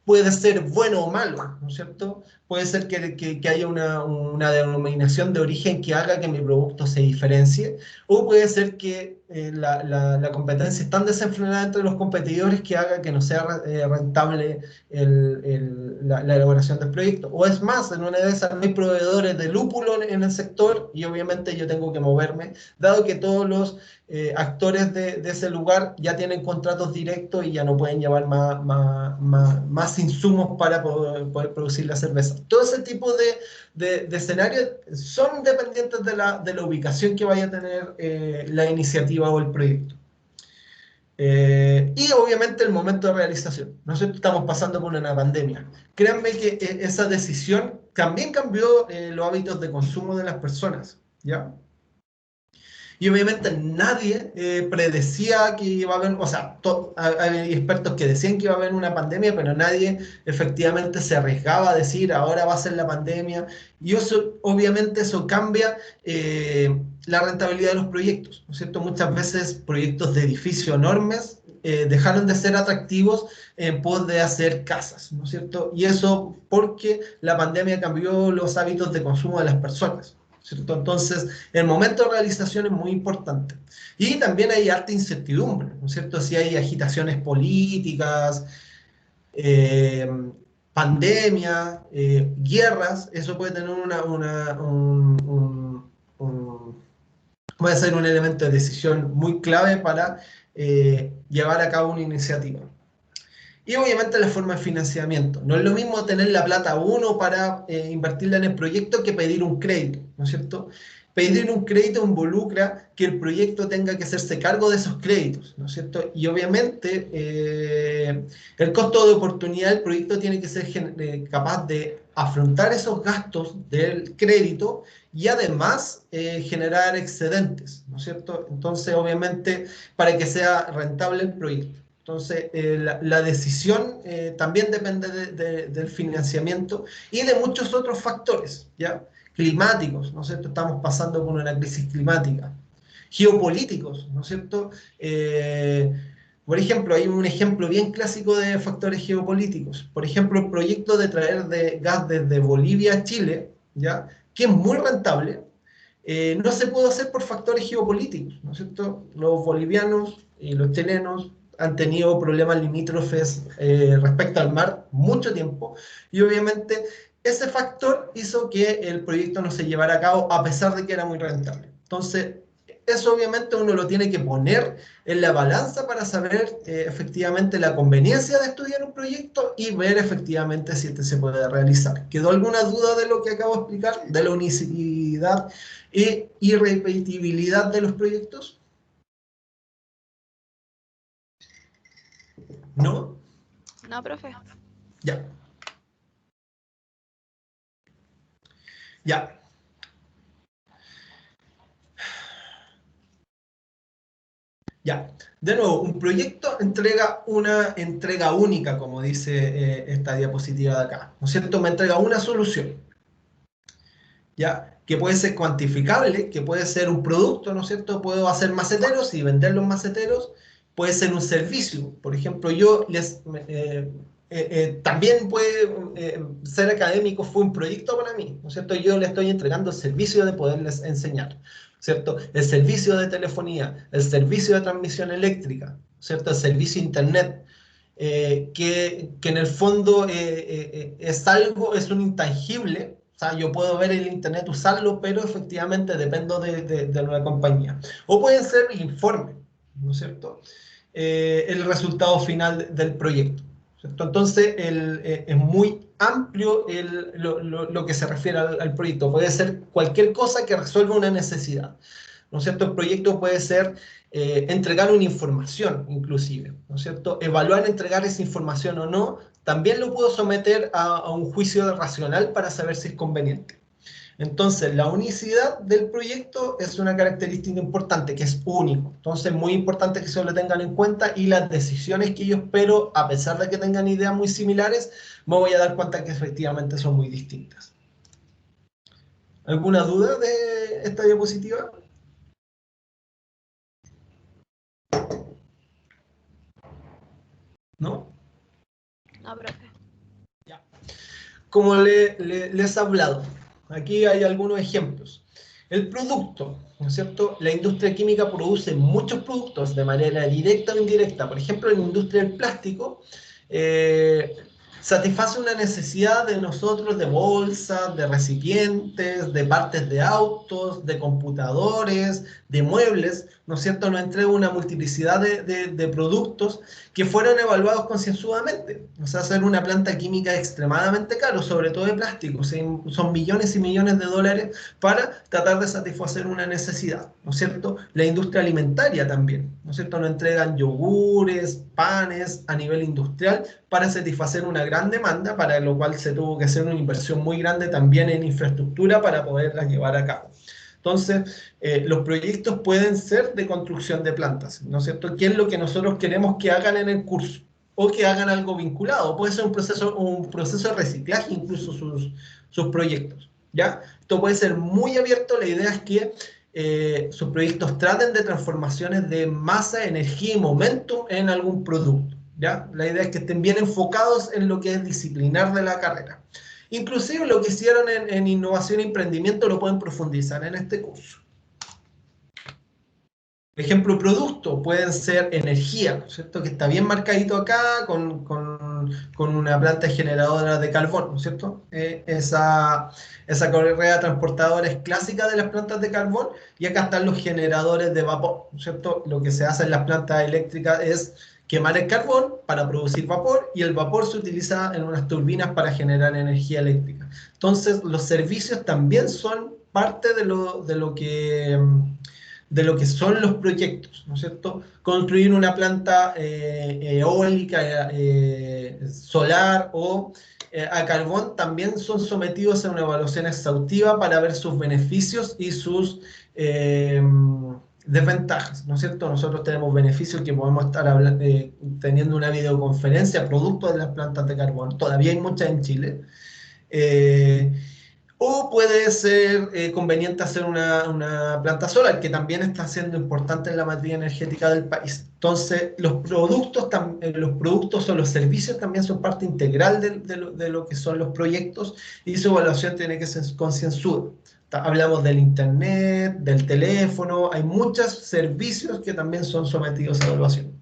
puede ser bueno o malo, ¿no es cierto? Puede ser que haya una denominación de origen que haga que mi producto se diferencie, o puede ser que la competencia es tan desenfrenada entre los competidores que haga que no sea rentable la elaboración del proyecto. O es más, en una de esas no hay proveedores de lúpulo en el sector y obviamente yo tengo que moverme, dado que todos los actores de ese lugar ya tienen contratos directos y ya no pueden llevar más insumos para poder producir la cerveza. Todo ese tipo de escenarios son dependientes de la ubicación que vaya a tener la iniciativa o el proyecto. Y obviamente el momento de realización. Nosotros estamos pasando por una pandemia. Créanme que esa decisión también cambió los hábitos de consumo de las personas, ¿ya? Y obviamente nadie predecía que iba a haber, o sea, hay expertos que decían que iba a haber una pandemia, pero nadie efectivamente se arriesgaba a decir ahora va a ser la pandemia. Y eso, obviamente, eso cambia la rentabilidad de los proyectos, ¿no es cierto? Muchas veces proyectos de edificios enormes dejaron de ser atractivos en pos de hacer casas, ¿no es cierto? Y eso porque la pandemia cambió los hábitos de consumo de las personas, ¿cierto? Entonces, el momento de realización es muy importante. Y también hay alta incertidumbre, ¿no es cierto? Si hay agitaciones políticas, eh, pandemia, guerras, eso puede tener puede ser un elemento de decisión muy clave para llevar a cabo una iniciativa. Y obviamente la forma de financiamiento. No es lo mismo tener la plata uno para invertirla en el proyecto que pedir un crédito, ¿no es cierto? Pedir un crédito involucra que el proyecto tenga que hacerse cargo de esos créditos, ¿no es cierto? Y obviamente el costo de oportunidad del proyecto tiene que ser capaz de afrontar esos gastos del crédito y además generar excedentes, ¿no es cierto? Entonces, obviamente, para que sea rentable el proyecto. Entonces, la decisión también depende del financiamiento y de muchos otros factores, ¿ya? Climáticos, ¿no es cierto? Estamos pasando por una crisis climática. Geopolíticos, ¿no es cierto? Por ejemplo, hay un ejemplo bien clásico de factores geopolíticos. Por ejemplo, el proyecto de traer gas desde Bolivia a Chile, ¿ya? Que es muy rentable, no se puede hacer por factores geopolíticos, ¿no es cierto? Los bolivianos y los chilenos han tenido problemas limítrofes respecto al mar mucho tiempo y obviamente ese factor hizo que el proyecto no se llevara a cabo a pesar de que era muy rentable. Entonces, eso obviamente uno lo tiene que poner en la balanza para saber efectivamente la conveniencia de estudiar un proyecto y ver efectivamente si este se puede realizar. ¿Quedó alguna duda de lo que acabo de explicar? ¿De la unicidad e irrepetibilidad de los proyectos? ¿No? No, profe. Ya. Ya. Ya, de nuevo, un proyecto entrega una entrega única, como dice esta diapositiva de acá, ¿no es cierto? Me entrega una solución, ¿ya? Que puede ser cuantificable, que puede ser un producto, ¿no es cierto? Puedo hacer maceteros y vender los maceteros, puede ser un servicio, por ejemplo, también puede ser académico, fue un proyecto para mí, ¿no es cierto? Yo le estoy entregando el servicio de poderles enseñar, ¿cierto? El servicio de telefonía, el servicio de transmisión eléctrica, ¿cierto? El servicio internet, que en el fondo es algo, es un intangible. O sea, yo puedo ver el internet, usarlo, pero efectivamente dependo de una compañía. O pueden ser el informe, ¿no es cierto? El resultado final del proyecto, ¿cierto? Entonces, es muy amplio lo que se refiere al proyecto. Puede ser cualquier cosa que resuelva una necesidad, ¿no es cierto? El proyecto puede ser entregar una información, inclusive, ¿no es cierto? Evaluar, entregar esa información o no, también lo puedo someter a un juicio racional para saber si es conveniente. Entonces, la unicidad del proyecto es una característica importante, que es único. Entonces, muy importante que se lo tengan en cuenta y las decisiones que yo espero, a pesar de que tengan ideas muy similares, me voy a dar cuenta que efectivamente son muy distintas. ¿Alguna duda de esta diapositiva? ¿No? No, profe. Ya. Como les he hablado, aquí hay algunos ejemplos. El producto, ¿no es cierto? La industria química produce muchos productos de manera directa o indirecta. Por ejemplo, en la industria del plástico, eh, satisface una necesidad de nosotros de bolsas, de recipientes, de partes de autos, de computadores, de muebles, ¿no es cierto? Nos entrega una multiplicidad de productos que fueron evaluados concienzudamente. O sea, hacer una planta química es extremadamente caro, sobre todo de plástico. O sea, son millones y millones de dólares para tratar de satisfacer una necesidad, ¿no es cierto? La industria alimentaria también, ¿no es cierto? Nos entregan yogures, panes a nivel industrial para satisfacer una gran demanda, para lo cual se tuvo que hacer una inversión muy grande también en infraestructura para poderla llevar a cabo. Entonces, los proyectos pueden ser de construcción de plantas, ¿no es cierto? ¿Qué es lo que nosotros queremos que hagan en el curso? O que hagan algo vinculado. Puede ser un proceso de reciclaje, incluso sus proyectos, ¿ya? Esto puede ser muy abierto. La idea es que sus proyectos traten de transformaciones de masa, energía y momentum en algún producto, ¿ya? La idea es que estén bien enfocados en lo que es disciplinar de la carrera. Inclusive lo que hicieron en innovación e emprendimiento lo pueden profundizar en este curso. Por ejemplo, productos pueden ser energía, ¿cierto? Que está bien marcadito acá con una planta generadora de carbón, ¿no es cierto? Esa correa transportadora es clásica de las plantas de carbón y acá están los generadores de vapor, ¿no es cierto? Lo que se hace en las plantas eléctricas es quemar el carbón para producir vapor y el vapor se utiliza en unas turbinas para generar energía eléctrica. Entonces, los servicios también son parte de lo que son los proyectos, ¿no es cierto? Construir una planta eólica, solar o a carbón también son sometidos a una evaluación exhaustiva para ver sus beneficios y sus desventajas, ¿no es cierto? Nosotros tenemos beneficios que podemos estar teniendo una videoconferencia producto de las plantas de carbón. Todavía hay muchas en Chile. O puede ser conveniente hacer una planta solar, que también está siendo importante en la matriz energética del país. Entonces, los productos o los servicios también son parte integral de lo que son los proyectos y su evaluación tiene que ser concienzuda. Hablamos del internet, del teléfono, hay muchos servicios que también son sometidos a evaluación,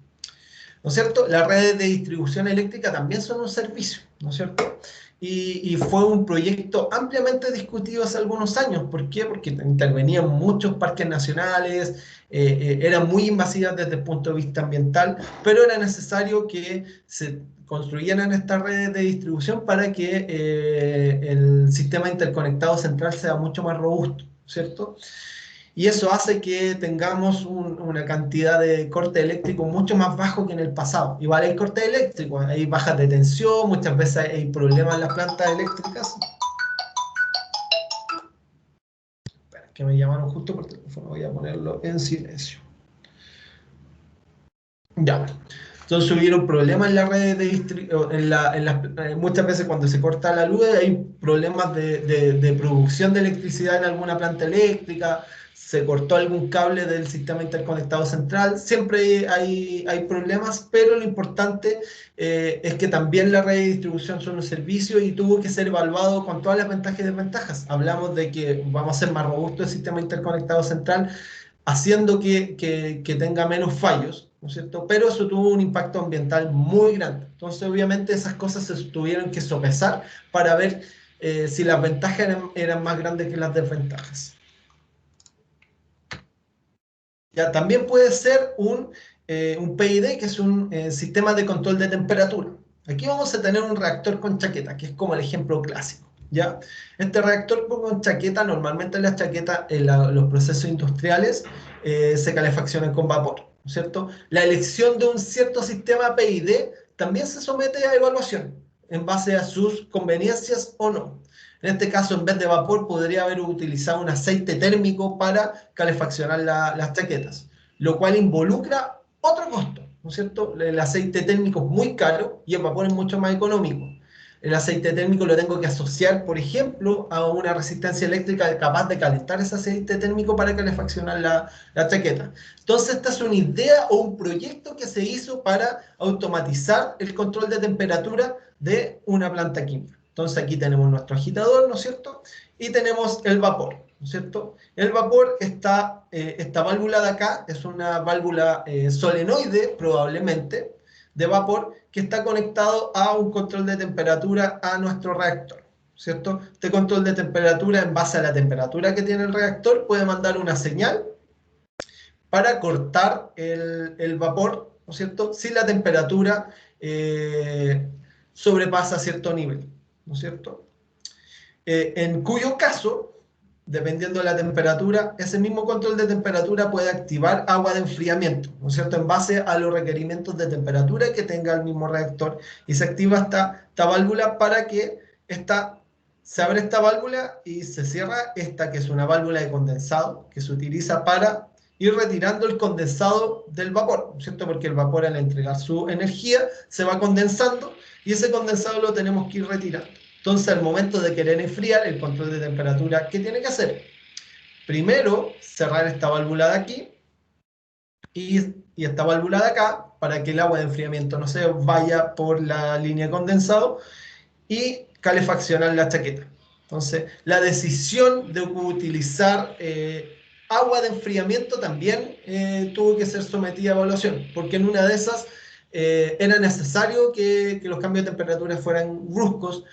¿no es cierto? Las redes de distribución eléctrica también son un servicio, ¿no es cierto? Y fue un proyecto ampliamente discutido hace algunos años. ¿Por qué? Porque intervenían muchos parques nacionales, eran muy invasivas desde el punto de vista ambiental, pero era necesario que se construyeran estas redes de distribución para que el sistema interconectado central sea mucho más robusto, ¿cierto? Y eso hace que tengamos una cantidad de corte eléctrico mucho más bajo que en el pasado. Igual hay corte eléctrico, hay bajas de tensión, muchas veces hay problemas en las plantas eléctricas. que me llamaron justo por teléfono, voy a ponerlo en silencio. Ya. Entonces hubieron problemas en la red de distribución, muchas veces cuando se corta la luz hay problemas de producción de electricidad en alguna planta eléctrica, se cortó algún cable del sistema interconectado central, siempre hay problemas, pero lo importante es que también la red de distribución son un servicio y tuvo que ser evaluado con todas las ventajas y desventajas. Hablamos de que vamos a hacer más robusto el sistema interconectado central, haciendo que tenga menos fallos, ¿no es cierto? Pero eso tuvo un impacto ambiental muy grande. Entonces, obviamente, esas cosas se tuvieron que sopesar para ver si las ventajas eran más grandes que las desventajas. Ya, también puede ser un PID, que es un sistema de control de temperatura. Aquí vamos a tener un reactor con chaqueta, que es como el ejemplo clásico, ¿ya? Este reactor con chaqueta, normalmente las chaquetas en los procesos industriales se calefaccionan con vapor, ¿no es cierto? La elección de un cierto sistema PID también se somete a evaluación en base a sus conveniencias o no. En este caso, en vez de vapor, podría haber utilizado un aceite térmico para calefaccionar las chaquetas, lo cual involucra otro costo, ¿no es cierto? El aceite térmico es muy caro y el vapor es mucho más económico. El aceite térmico lo tengo que asociar, por ejemplo, a una resistencia eléctrica capaz de calentar ese aceite térmico para calefaccionar la chaqueta. Entonces, esta es una idea o un proyecto que se hizo para automatizar el control de temperatura de una planta química. Entonces aquí tenemos nuestro agitador, ¿no es cierto? Y tenemos el vapor, ¿no es cierto? El vapor está, esta válvula de acá es una válvula solenoide, probablemente, de vapor, que está conectado a un control de temperatura a nuestro reactor, ¿cierto? Este control de temperatura, en base a la temperatura que tiene el reactor, puede mandar una señal para cortar el vapor, ¿no es cierto? Si la temperatura sobrepasa cierto nivel, ¿no es cierto? En cuyo caso, dependiendo de la temperatura, ese mismo control de temperatura puede activar agua de enfriamiento, ¿no es cierto? En base a los requerimientos de temperatura que tenga el mismo reactor, y se activa esta válvula para que se abre esta válvula y se cierra esta, que es una válvula de condensado, que se utiliza para ir retirando el condensado del vapor, ¿no es cierto? Porque el vapor, al entregar su energía, se va condensando y ese condensado lo tenemos que ir retirando. Entonces, al momento de querer enfriar el control de temperatura, ¿qué tiene que hacer? Primero, cerrar esta válvula de aquí y esta válvula de acá para que el agua de enfriamiento no se vaya por la línea de condensado y calefaccionar la chaqueta. Entonces, la decisión de utilizar agua de enfriamiento también tuvo que ser sometida a evaluación, porque en una de esas era necesario que los cambios de temperatura fueran bruscos,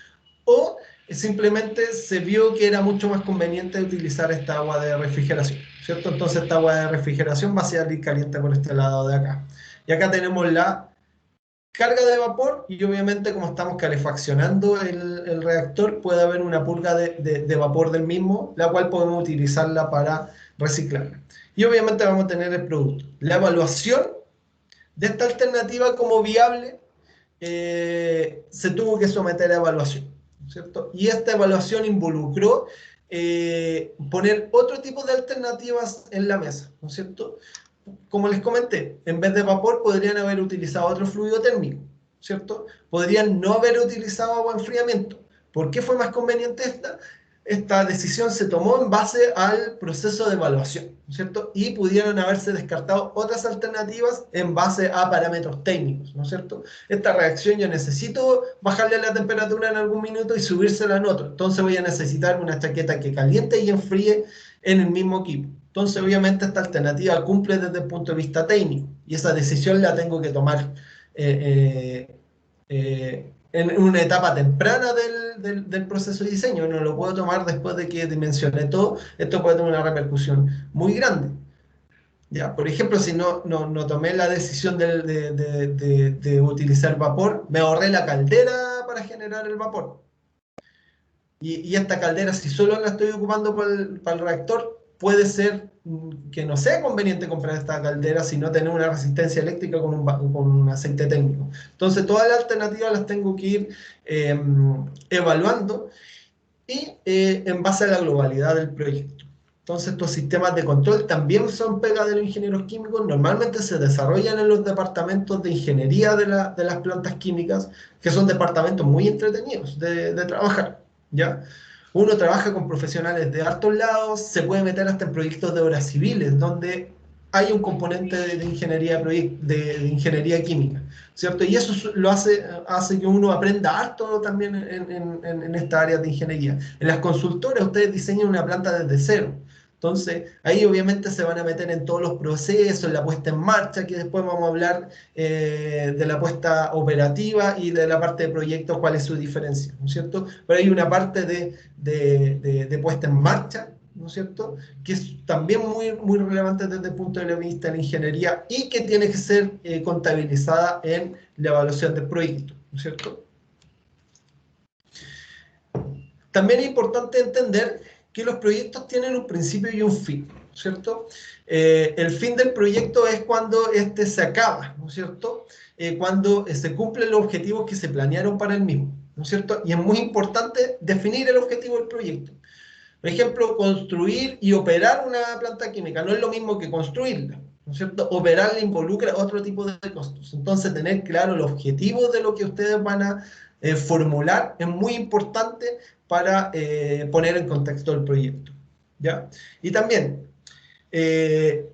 o simplemente se vio que era mucho más conveniente utilizar esta agua de refrigeración, ¿cierto? Entonces esta agua de refrigeración va a salir caliente por este lado de acá. Y acá tenemos la carga de vapor y obviamente como estamos calefaccionando el reactor puede haber una purga de vapor del mismo, la cual podemos utilizarla para reciclarla. Y obviamente vamos a tener el producto. La evaluación de esta alternativa como viable se tuvo que someter a evaluación, ¿cierto? Y esta evaluación involucró poner otro tipo de alternativas en la mesa, ¿no es cierto? Como les comenté, en vez de vapor podrían haber utilizado otro fluido térmico, ¿cierto? Podrían no haber utilizado agua de enfriamiento. ¿Por qué fue más conveniente esta? Esta decisión se tomó en base al proceso de evaluación, ¿cierto? Y pudieron haberse descartado otras alternativas en base a parámetros técnicos, ¿no es cierto? Esta reacción yo necesito bajarle la temperatura en algún minuto y subírsela en otro. Entonces voy a necesitar una chaqueta que caliente y enfríe en el mismo equipo. Entonces obviamente esta alternativa cumple desde el punto de vista técnico y esa decisión la tengo que tomar en una etapa temprana del proceso de diseño. No lo puedo tomar después de que dimensioné todo. Esto puede tener una repercusión muy grande. Ya, por ejemplo, si no tomé la decisión de utilizar vapor, me ahorré la caldera para generar el vapor. Y esta caldera, si solo la estoy ocupando para el reactor, puede ser que no sea conveniente comprar esta caldera si no tener una resistencia eléctrica con un aceite térmico. Entonces, todas las alternativas las tengo que ir evaluando y en base a la globalidad del proyecto. Entonces estos sistemas de control también son pega de los ingenieros químicos, normalmente se desarrollan en los departamentos de ingeniería de las plantas químicas, que son departamentos muy entretenidos de trabajar, ¿ya? Uno trabaja con profesionales de hartos lados, se puede meter hasta en proyectos de obras civiles, donde hay un componente de ingeniería, de ingeniería química, ¿cierto? Y eso lo hace que uno aprenda harto también en esta área de ingeniería. En las consultoras ustedes diseñan una planta desde cero. Entonces, ahí obviamente se van a meter en todos los procesos, en la puesta en marcha, que después vamos a hablar de la puesta operativa y de la parte de proyectos, cuál es su diferencia, ¿no es cierto? Pero hay una parte de puesta en marcha, ¿no es cierto?, que es también muy relevante desde el punto de vista de la ingeniería y que tiene que ser contabilizada en la evaluación del proyecto, ¿no es cierto? También es importante entender que los proyectos tienen un principio y un fin, ¿cierto? El fin del proyecto es cuando este se acaba, ¿no es cierto? Cuando se cumplen los objetivos que se planearon para el mismo, ¿no es cierto? Y es muy importante definir el objetivo del proyecto. Por ejemplo, construir y operar una planta química no es lo mismo que construirla, ¿no es cierto? Operarla involucra otro tipo de costos. Entonces, tener claro el objetivo de lo que ustedes van a formular es muy importante para poner en contexto el proyecto, ¿ya? Y también, eh,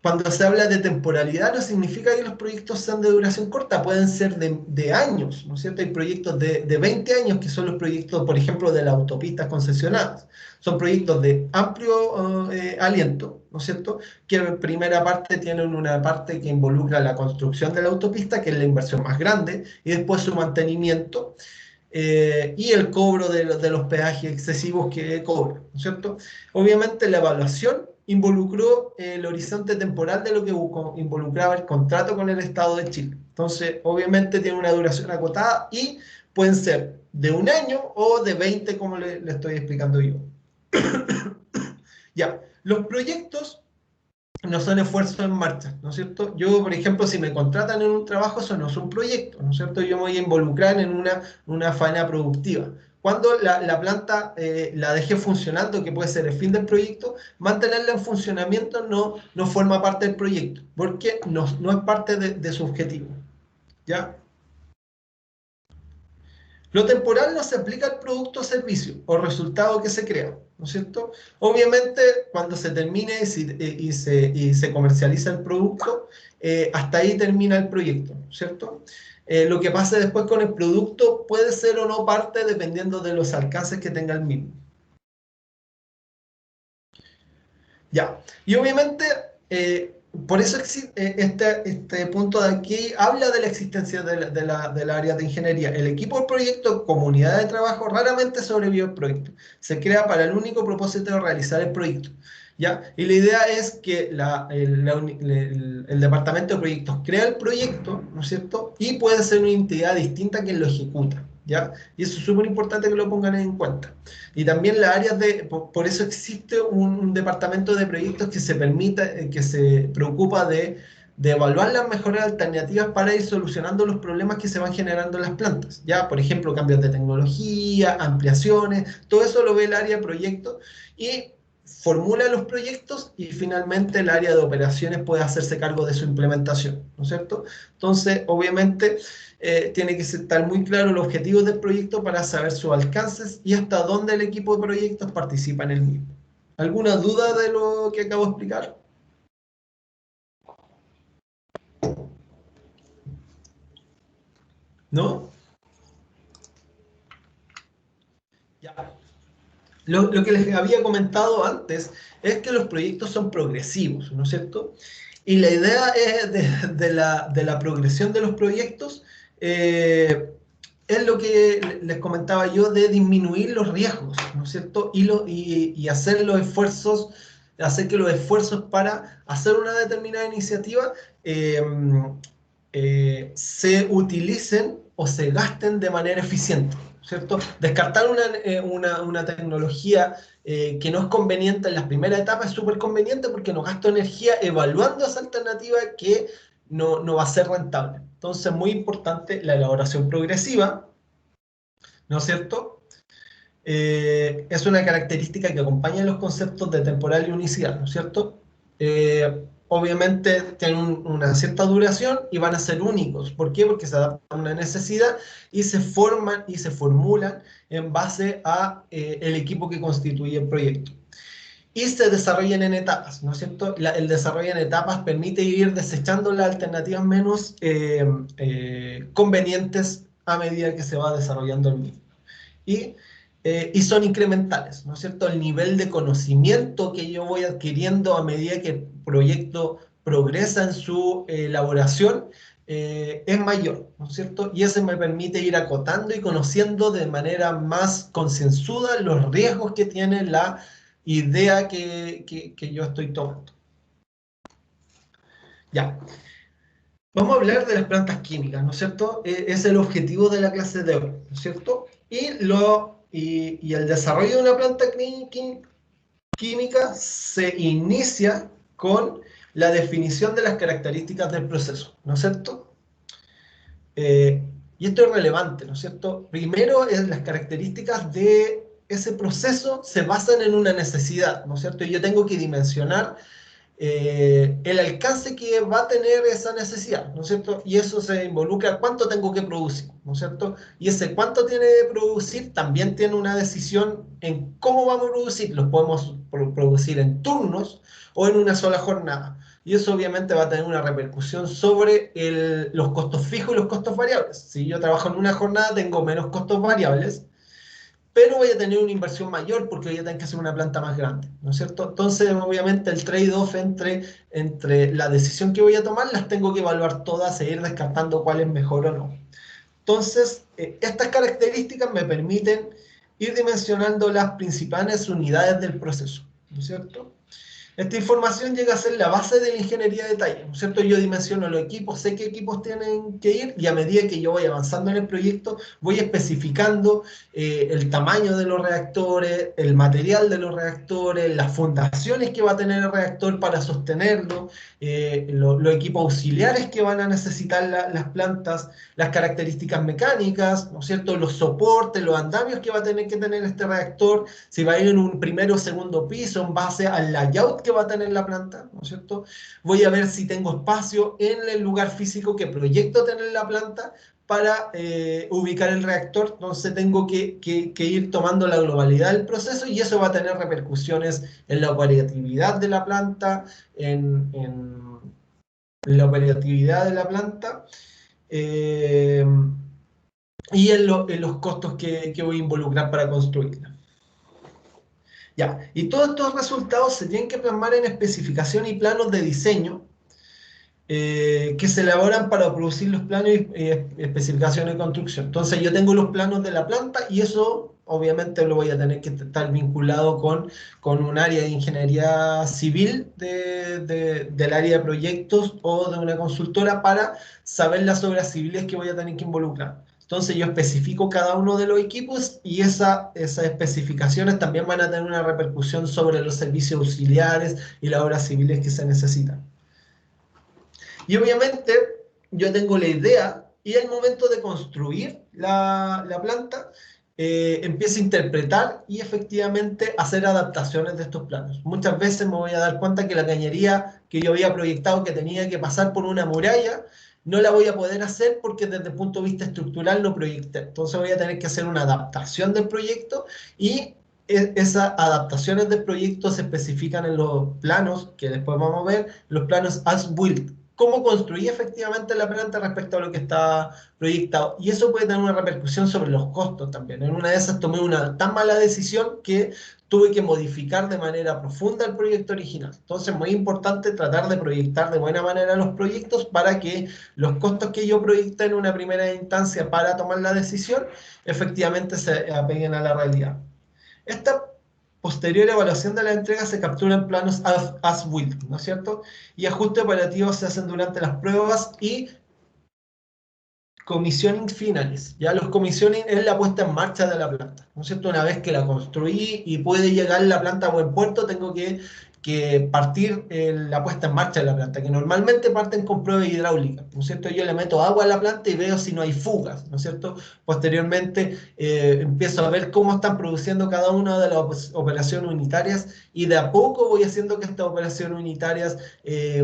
cuando se habla de temporalidad, no significa que los proyectos sean de duración corta, pueden ser de años, ¿no es cierto? Hay proyectos de 20 años que son los proyectos, por ejemplo, de las autopistas concesionadas. Son proyectos de amplio aliento, ¿no es cierto? Que en primera parte tienen una parte que involucra la construcción de la autopista, que es la inversión más grande, y después su mantenimiento, y el cobro de los peajes excesivos que cobra, ¿no es cierto? Obviamente la evaluación involucró el horizonte temporal de lo que involucraba el contrato con el Estado de Chile. Entonces, obviamente tiene una duración acotada y pueden ser de un año o de 20, como le estoy explicando yo. Ya, los proyectos no son esfuerzos en marcha, ¿no es cierto? Yo, por ejemplo, si me contratan en un trabajo, eso no es un proyecto, ¿no es cierto? Yo me voy a involucrar en una faena productiva. Cuando la planta la dejé funcionando, que puede ser el fin del proyecto, mantenerla en funcionamiento no forma parte del proyecto, porque no es parte de su objetivo, ¿ya? Lo temporal no se aplica al producto o servicio o resultado que se crea, ¿no es cierto? Obviamente, cuando se termine y se comercializa el producto, hasta ahí termina el proyecto, ¿cierto? Lo que pase después con el producto puede ser o no parte dependiendo de los alcances que tenga el mismo. Ya, y obviamente, por eso este punto de aquí habla de la existencia del área de ingeniería. El equipo del proyecto, comunidad de trabajo, raramente sobrevive al proyecto. Se crea para el único propósito de realizar el proyecto, ¿ya? Y la idea es que el departamento de proyectos crea el proyecto, ¿no es cierto? Y puede ser una entidad distinta quien lo ejecuta, ¿ya? Y eso es súper importante que lo pongan en cuenta. Y también las áreas por eso existe un departamento de proyectos que que se preocupa de evaluar las mejores alternativas para ir solucionando los problemas que se van generando en las plantas. Ya, por ejemplo, cambios de tecnología, ampliaciones, todo eso lo ve el área de proyectos y formula los proyectos y finalmente el área de operaciones puede hacerse cargo de su implementación, ¿no es cierto? Entonces, obviamente, tiene que estar muy claro el objetivo del proyecto para saber sus alcances y hasta dónde el equipo de proyectos participa en el mismo. ¿Alguna duda de lo que acabo de explicar? ¿No? Ya. Lo que les había comentado antes es que los proyectos son progresivos, ¿no es cierto? Y la idea es de la progresión de los proyectos, es lo que les comentaba yo de disminuir los riesgos, ¿no es cierto? Y hacer los esfuerzos, hacer que los esfuerzos para hacer una determinada iniciativa eh, se utilicen o se gasten de manera eficiente, ¿cierto? Descartar una tecnología que no es conveniente en las primeras etapas es súper conveniente porque nos gasta energía evaluando esa alternativa que no va a ser rentable. Entonces, muy importante la elaboración progresiva, ¿no es cierto? es una característica que acompaña los conceptos de temporal y unicidad, ¿no es cierto? Obviamente tienen una cierta duración y van a ser únicos. ¿Por qué? Porque se adaptan a una necesidad y se forman y se formulan en base a el equipo que constituye el proyecto. Y se desarrollan en etapas, ¿no es cierto? El desarrollo en etapas permite ir desechando las alternativas menos convenientes a medida que se va desarrollando el mismo. Y son incrementales, ¿no es cierto? El nivel de conocimiento que yo voy adquiriendo a medida que el proyecto progresa en su elaboración es mayor, ¿no es cierto? Y eso me permite ir acotando y conociendo de manera más concienzuda los riesgos que tiene la idea que yo estoy tomando. Ya, vamos a hablar de las plantas químicas, ¿no es cierto? Es el objetivo de la clase de hoy, ¿no es cierto? Y el desarrollo de una planta química se inicia con la definición de las características del proceso, ¿no es cierto? Y esto es relevante, ¿no es cierto? Primero, las características de ese proceso se basan en una necesidad, ¿no es cierto? Y yo tengo que dimensionar el alcance que va a tener esa necesidad, ¿no es cierto? Y eso se involucra cuánto tengo que producir, ¿no es cierto? Y ese cuánto tiene que producir también tiene una decisión en cómo vamos a producir. Los podemos producir en turnos o en una sola jornada. Y eso obviamente va a tener una repercusión sobre los costos fijos y los costos variables. Si yo trabajo en una jornada, tengo menos costos variables, pero voy a tener una inversión mayor porque voy a tener que hacer una planta más grande, ¿no es cierto? Entonces, obviamente, el trade-off entre la decisión que voy a tomar, las tengo que evaluar todas e ir descartando cuál es mejor o no. Entonces, estas características me permiten ir dimensionando las principales unidades del proceso, ¿no es cierto? Esta información llega a ser la base de la ingeniería de detalle, ¿no es cierto? Yo dimensiono los equipos, sé qué equipos tienen que ir y a medida que yo voy avanzando en el proyecto, voy especificando el tamaño de los reactores, el material de los reactores, las fundaciones que va a tener el reactor para sostenerlo, los equipos auxiliares que van a necesitar las plantas, las características mecánicas, ¿no es cierto? Los soportes, los andamios que va a tener que tener este reactor, si va a ir en un primero o segundo piso en base al layout que va a tener la planta, ¿no es cierto? Voy a ver si tengo espacio en el lugar físico que proyecto tener la planta para ubicar el reactor. Entonces tengo que ir tomando la globalidad del proceso y eso va a tener repercusiones en la operatividad de la planta, en la operatividad de la planta y en los costos que voy a involucrar para construirla. Ya, y todos estos resultados se tienen que plasmar en especificación y planos de diseño que se elaboran para producir los planos y especificaciones de construcción. Entonces yo tengo los planos de la planta y eso obviamente lo voy a tener que estar vinculado con un área de ingeniería civil del área de proyectos o de una consultora para saber las obras civiles que voy a tener que involucrar. Entonces yo especifico cada uno de los equipos y esas especificaciones también van a tener una repercusión sobre los servicios auxiliares y las obras civiles que se necesitan. Y obviamente yo tengo la idea y al momento de construir la planta, empiezo a interpretar y efectivamente hacer adaptaciones de estos planos. Muchas veces me voy a dar cuenta que la cañería que yo había proyectado que tenía que pasar por una muralla, no la voy a poder hacer porque desde el punto de vista estructural lo proyecté. Entonces voy a tener que hacer una adaptación del proyecto y esas adaptaciones del proyecto se especifican en los planos, que después vamos a ver, los planos as built. Cómo construí efectivamente la planta respecto a lo que está proyectado. Y eso puede tener una repercusión sobre los costos también. En una de esas tomé una tan mala decisión que tuve que modificar de manera profunda el proyecto original. Entonces, muy importante tratar de proyectar de buena manera los proyectos para que los costos que yo proyecté en una primera instancia para tomar la decisión, efectivamente se apeguen a la realidad. Esta posterior evaluación de la entrega se captura en planos as built, ¿no es cierto? Y ajustes operativos se hacen durante las pruebas y commissioning finales. Ya los commissioning es la puesta en marcha de la planta, ¿no es cierto? Una vez que la construí y puede llegar la planta a buen puerto, tengo que que partir la puesta en marcha de la planta, que normalmente parten con pruebas hidráulicas, ¿no es cierto? Yo le meto agua a la planta y veo si no hay fugas, ¿no es cierto? Posteriormente empiezo a ver cómo están produciendo cada una de las operaciones unitarias y de a poco voy haciendo que estas operaciones unitarias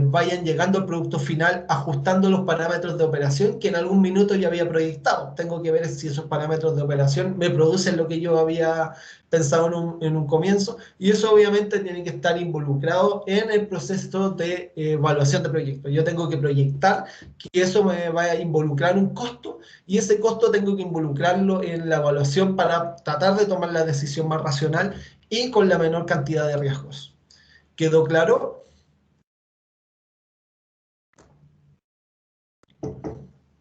vayan llegando al producto final, ajustando los parámetros de operación que en algún minuto ya había proyectado. Tengo que ver si esos parámetros de operación me producen lo que yo había pensado en un comienzo, y eso obviamente tiene que estar involucrado en el proceso de evaluación de proyectos. Yo tengo que proyectar que eso me va a involucrar un costo, y ese costo tengo que involucrarlo en la evaluación para tratar de tomar la decisión más racional y con la menor cantidad de riesgos. ¿Quedó claro?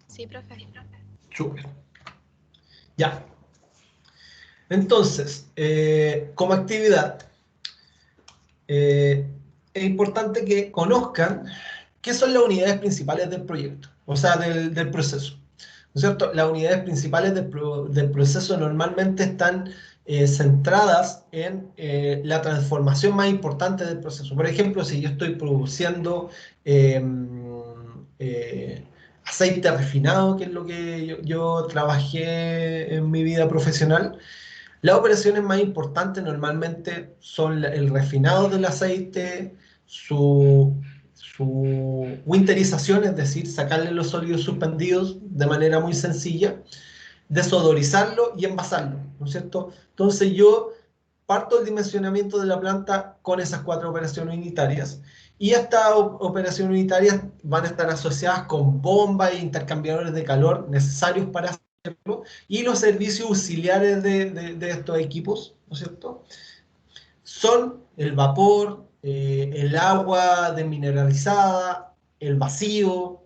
Sí, profe. Súper. Ya. Entonces, como actividad, es importante que conozcan qué son las unidades principales del proyecto, o sea, del proceso. ¿No es cierto? Las unidades principales del proceso normalmente están centradas en la transformación más importante del proceso. Por ejemplo, si yo estoy produciendo eh, aceite refinado, que es lo que yo trabajé en mi vida profesional, las operaciones más importantes normalmente son el refinado del aceite, su winterización, es decir, sacarle los sólidos suspendidos de manera muy sencilla, desodorizarlo y envasarlo, ¿no es cierto? Entonces yo parto del dimensionamiento de la planta con esas 4 operaciones unitarias, y estas operaciones unitarias van a estar asociadas con bombas e intercambiadores de calor necesarios para hacerlo, y los servicios auxiliares de estos equipos, ¿no es cierto? Son el vapor, el agua demineralizada, el vacío,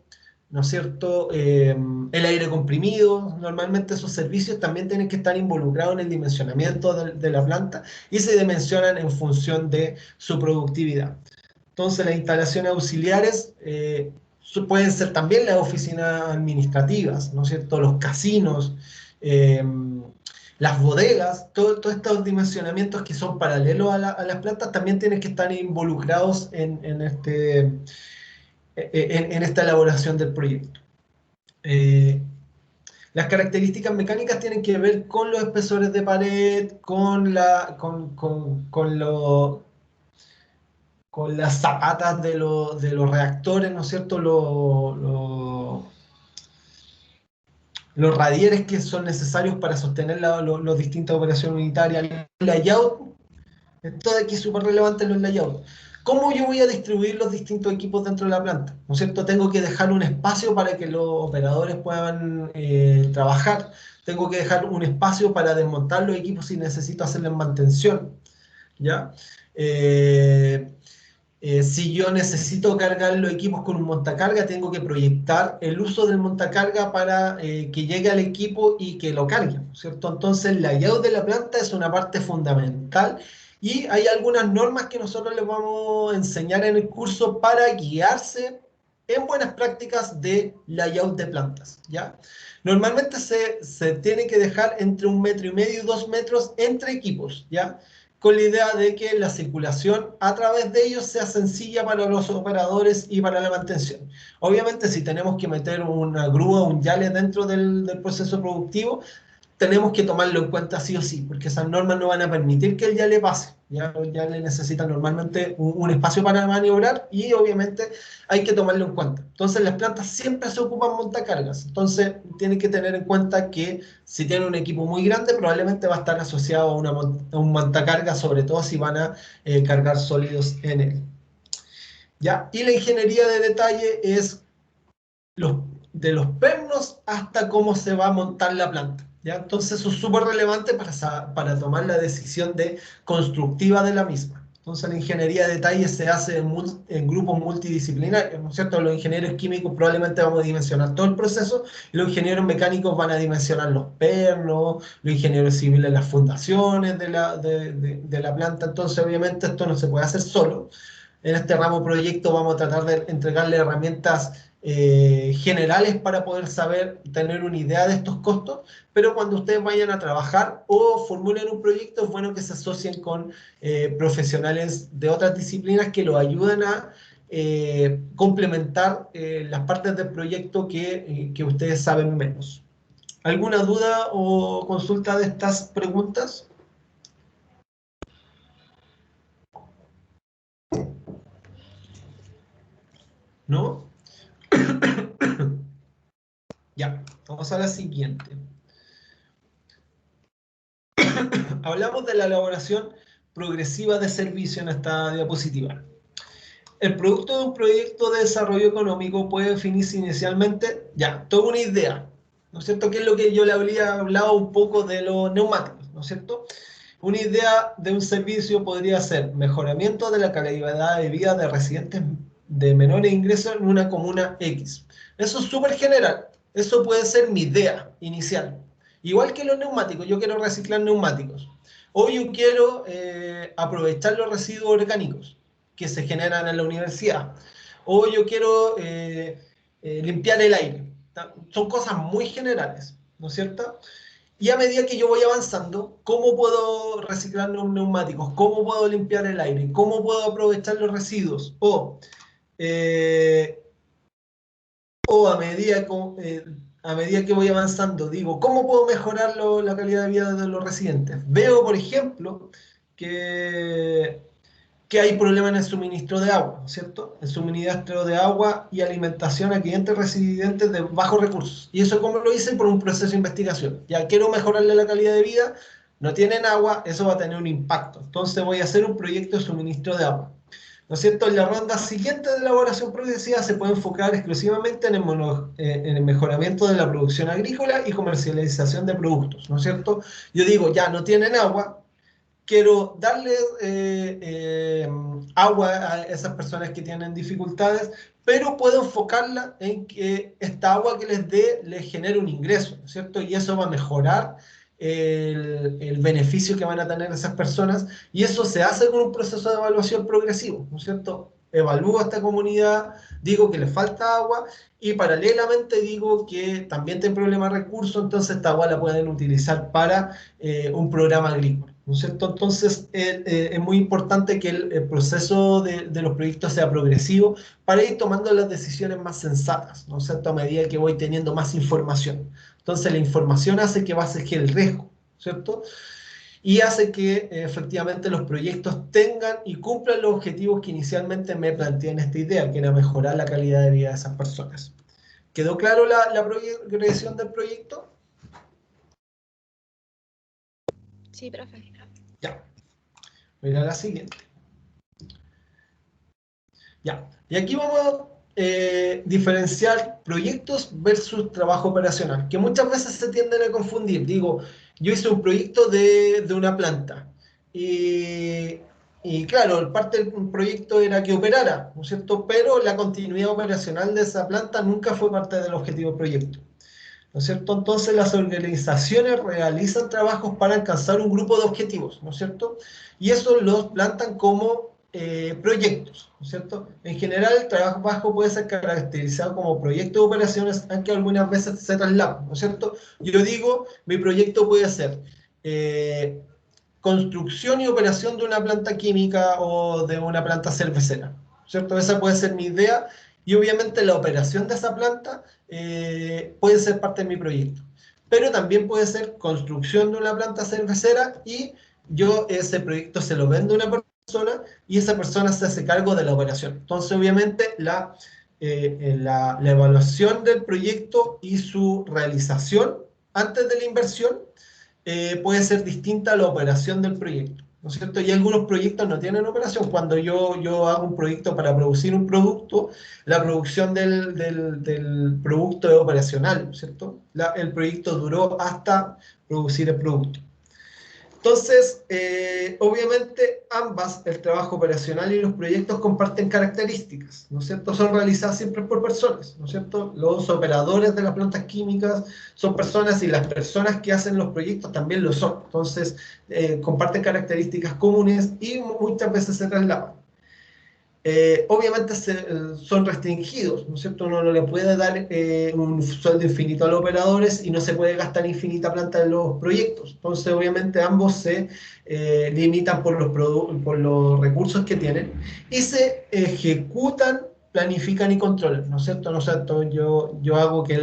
¿no es cierto? El aire comprimido. Normalmente esos servicios también tienen que estar involucrados en el dimensionamiento de la planta y se dimensionan en función de su productividad. Entonces las instalaciones auxiliares pueden ser también las oficinas administrativas, ¿no es cierto? Los casinos, eh, las bodegas, todos estos dimensionamientos que son paralelos a las plantas también tienen que estar involucrados en esta elaboración del proyecto. Las características mecánicas tienen que ver con los espesores de pared, con las zapatas de los reactores, ¿no es cierto? Los radieres que son necesarios para sostener las distintas operaciones unitarias, el layout, esto de aquí es súper relevante en los layouts. ¿Cómo yo voy a distribuir los distintos equipos dentro de la planta? ¿No es cierto? Tengo que dejar un espacio para que los operadores puedan trabajar. Tengo que dejar un espacio para desmontar los equipos si necesito hacerles mantención, ¿ya? Si yo necesito cargar los equipos con un montacarga, tengo que proyectar el uso del montacarga para que llegue al equipo y que lo cargue, ¿cierto? Entonces, el layout de la planta es una parte fundamental, y hay algunas normas que nosotros les vamos a enseñar en el curso para guiarse en buenas prácticas de layout de plantas, ¿ya? Normalmente se tiene que dejar entre 1,5 metros y 2 metros entre equipos, ¿ya? Con la idea de que la circulación a través de ellos sea sencilla para los operadores y para la mantención. Obviamente, si tenemos que meter una grúa, un yale dentro del proceso productivo, tenemos que tomarlo en cuenta sí o sí, porque esas normas no van a permitir que el yale pase. Ya el yale necesita normalmente un espacio para maniobrar, y obviamente hay que tomarlo en cuenta. Entonces las plantas siempre se ocupan montacargas, entonces tienen que tener en cuenta que si tienen un equipo muy grande probablemente va a estar asociado a un montacarga, sobre todo si van a cargar sólidos en él. ¿Ya? Y la ingeniería de detalle es de los pernos hasta cómo se va a montar la planta, ¿ya? Entonces eso es súper relevante para tomar la decisión constructiva de la misma. Entonces la ingeniería de detalle se hace en grupos multidisciplinarios, ¿no es cierto? Los ingenieros químicos probablemente vamos a dimensionar todo el proceso, y los ingenieros mecánicos van a dimensionar los pernos, los ingenieros civiles las fundaciones de la planta. Entonces obviamente esto no se puede hacer solo. En este ramo proyecto vamos a tratar de entregarle herramientas generales para poder saber, tener una idea de estos costos, pero cuando ustedes vayan a trabajar o formulen un proyecto, es bueno que se asocien con profesionales de otras disciplinas que los ayuden a complementar las partes del proyecto que ustedes saben menos. ¿Alguna duda o consulta de estas preguntas? ¿No? Ya, vamos a la siguiente. Hablamos de la elaboración progresiva de servicio en esta diapositiva. El producto de un proyecto de desarrollo económico puede definirse inicialmente, ya, toda una idea, ¿no es cierto? Que es lo que yo le había hablado un poco de los neumáticos, ¿no es cierto? Una idea de un servicio podría ser mejoramiento de la calidad de vida de residentes de menores ingresos en una comuna X. Eso es súper general. Eso puede ser mi idea inicial. Igual que los neumáticos, yo quiero reciclar neumáticos. O yo quiero aprovechar los residuos orgánicos que se generan en la universidad. O yo quiero limpiar el aire. Son cosas muy generales, ¿no es cierto? Y a medida que yo voy avanzando, ¿cómo puedo reciclar los neumáticos? ¿Cómo puedo limpiar el aire? ¿Cómo puedo aprovechar los residuos? Eh, o a medida que voy avanzando, digo, ¿cómo puedo mejorar la calidad de vida de los residentes? Veo, por ejemplo, que hay problemas en el suministro de agua, ¿no es cierto? El suministro de agua y alimentación a clientes residentes de bajos recursos. ¿Y eso cómo lo hice? Por un proceso de investigación. Ya quiero mejorarle la calidad de vida, no tienen agua, eso va a tener un impacto. Entonces voy a hacer un proyecto de suministro de agua. ¿No es cierto? En la ronda siguiente de elaboración progresiva se puede enfocar exclusivamente en el mejoramiento de la producción agrícola y comercialización de productos, ¿no es cierto? Yo digo, ya no tienen agua, quiero darle agua a esas personas que tienen dificultades, pero puedo enfocarla en que esta agua que les dé les genere un ingreso, ¿no es cierto? Y eso va a mejorar el beneficio que van a tener esas personas, y eso se hace con un proceso de evaluación progresivo, ¿no es cierto? Evalúo a esta comunidad, digo que le falta agua, y paralelamente digo que también tiene problemas de recursos, entonces esta agua la pueden utilizar para un programa agrícola, ¿no es cierto? Entonces es muy importante que el proceso de los proyectos sea progresivo para ir tomando las decisiones más sensatas, ¿no es cierto? A medida que voy teniendo más información. Entonces la información hace que baje el riesgo, ¿cierto? Y hace que efectivamente los proyectos tengan y cumplan los objetivos que inicialmente me planteé en esta idea, que era mejorar la calidad de vida de esas personas. ¿Quedó claro la progresión del proyecto? Sí, profe. Ya. Voy a la siguiente. Ya. Y aquí vamos a diferenciar proyectos versus trabajo operacional, que muchas veces se tienden a confundir. Digo, yo hice un proyecto de una planta y claro, parte del proyecto era que operara, ¿no es cierto? Pero la continuidad operacional de esa planta nunca fue parte del objetivo del proyecto, ¿no es cierto? Entonces las organizaciones realizan trabajos para alcanzar un grupo de objetivos, ¿no es cierto? Y eso los plantan como proyectos, ¿no es cierto? En general el trabajo puede ser caracterizado como proyecto de operaciones, aunque algunas veces se traslapan, ¿no es cierto? Yo digo, mi proyecto puede ser construcción y operación de una planta química o de una planta cervecera, ¿cierto? Esa puede ser mi idea, y obviamente la operación de esa planta puede ser parte de mi proyecto. Pero también puede ser construcción de una planta cervecera y yo ese proyecto se lo vendo a una persona y esa persona se hace cargo de la operación. Entonces, obviamente, la evaluación del proyecto y su realización antes de la inversión puede ser distinta a la operación del proyecto, ¿no es cierto? Y algunos proyectos no tienen operación. Cuando yo hago un proyecto para producir un producto, la producción del producto es operacional, ¿no es cierto? El proyecto duró hasta producir el producto. Entonces, obviamente, ambas, el trabajo operacional y los proyectos, comparten características, ¿no es cierto? Son realizadas siempre por personas, ¿no es cierto? Los operadores de las plantas químicas son personas y las personas que hacen los proyectos también lo son. Entonces, comparten características comunes y muchas veces se traslapan. obviamente son restringidos, ¿no es cierto? Uno no le puede dar un sueldo infinito a los operadores y no se puede gastar infinita plata en los proyectos. Entonces, obviamente, ambos se limitan por los recursos que tienen y se ejecutan, planifican y controlan, ¿no es cierto? ¿No es cierto? Yo hago que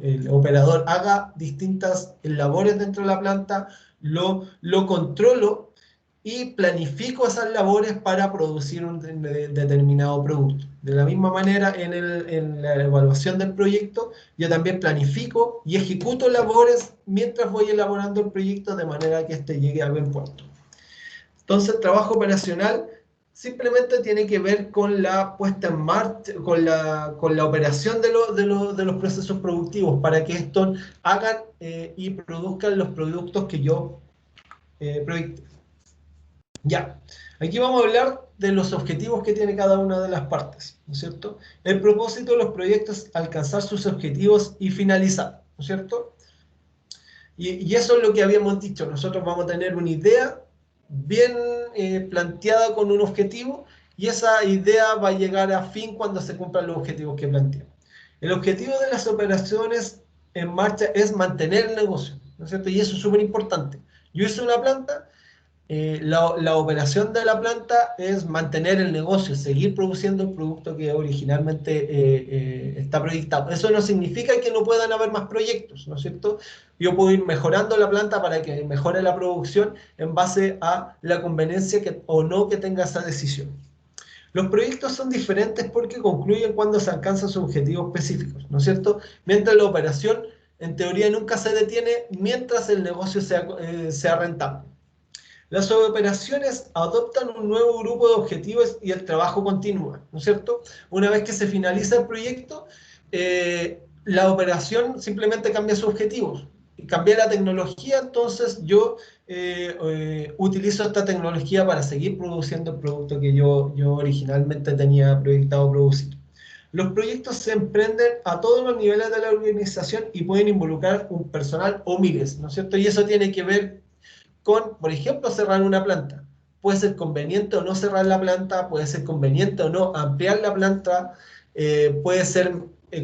el operador haga distintas labores dentro de la planta, lo controlo y planifico esas labores para producir un determinado producto. De la misma manera, en la evaluación del proyecto, yo también planifico y ejecuto labores mientras voy elaborando el proyecto de manera que éste llegue a buen puerto. Entonces, el trabajo operacional simplemente tiene que ver con la puesta en marcha, con la operación de los procesos productivos para que estos hagan y produzcan los productos que yo proyecté. Ya, aquí vamos a hablar de los objetivos que tiene cada una de las partes, ¿no es cierto? El propósito de los proyectos es alcanzar sus objetivos y finalizar, ¿no es cierto? Y eso es lo que habíamos dicho, nosotros vamos a tener una idea bien planteada con un objetivo y esa idea va a llegar a fin cuando se cumplan los objetivos que planteamos. El objetivo de las operaciones en marcha es mantener el negocio, ¿no es cierto? Y eso es súper importante. Yo hice una planta. La operación de la planta es mantener el negocio, seguir produciendo el producto que originalmente está proyectado. Eso no significa que no puedan haber más proyectos, ¿no es cierto? Yo puedo ir mejorando la planta para que mejore la producción en base a la conveniencia o no que tenga esa decisión. Los proyectos son diferentes porque concluyen cuando se alcanzan sus objetivos específicos, ¿no es cierto? Mientras la operación, en teoría, nunca se detiene mientras el negocio sea rentable. Las operaciones adoptan un nuevo grupo de objetivos y el trabajo continúa, ¿no es cierto? Una vez que se finaliza el proyecto, la operación simplemente cambia sus objetivos. Cambia la tecnología, entonces yo utilizo esta tecnología para seguir produciendo el producto que yo originalmente tenía proyectado producir. Los proyectos se emprenden a todos los niveles de la organización y pueden involucrar un personal o miles, ¿no es cierto? Y eso tiene que ver con, por ejemplo, cerrar una planta. Puede ser conveniente o no cerrar la planta, puede ser conveniente o no ampliar la planta, puede ser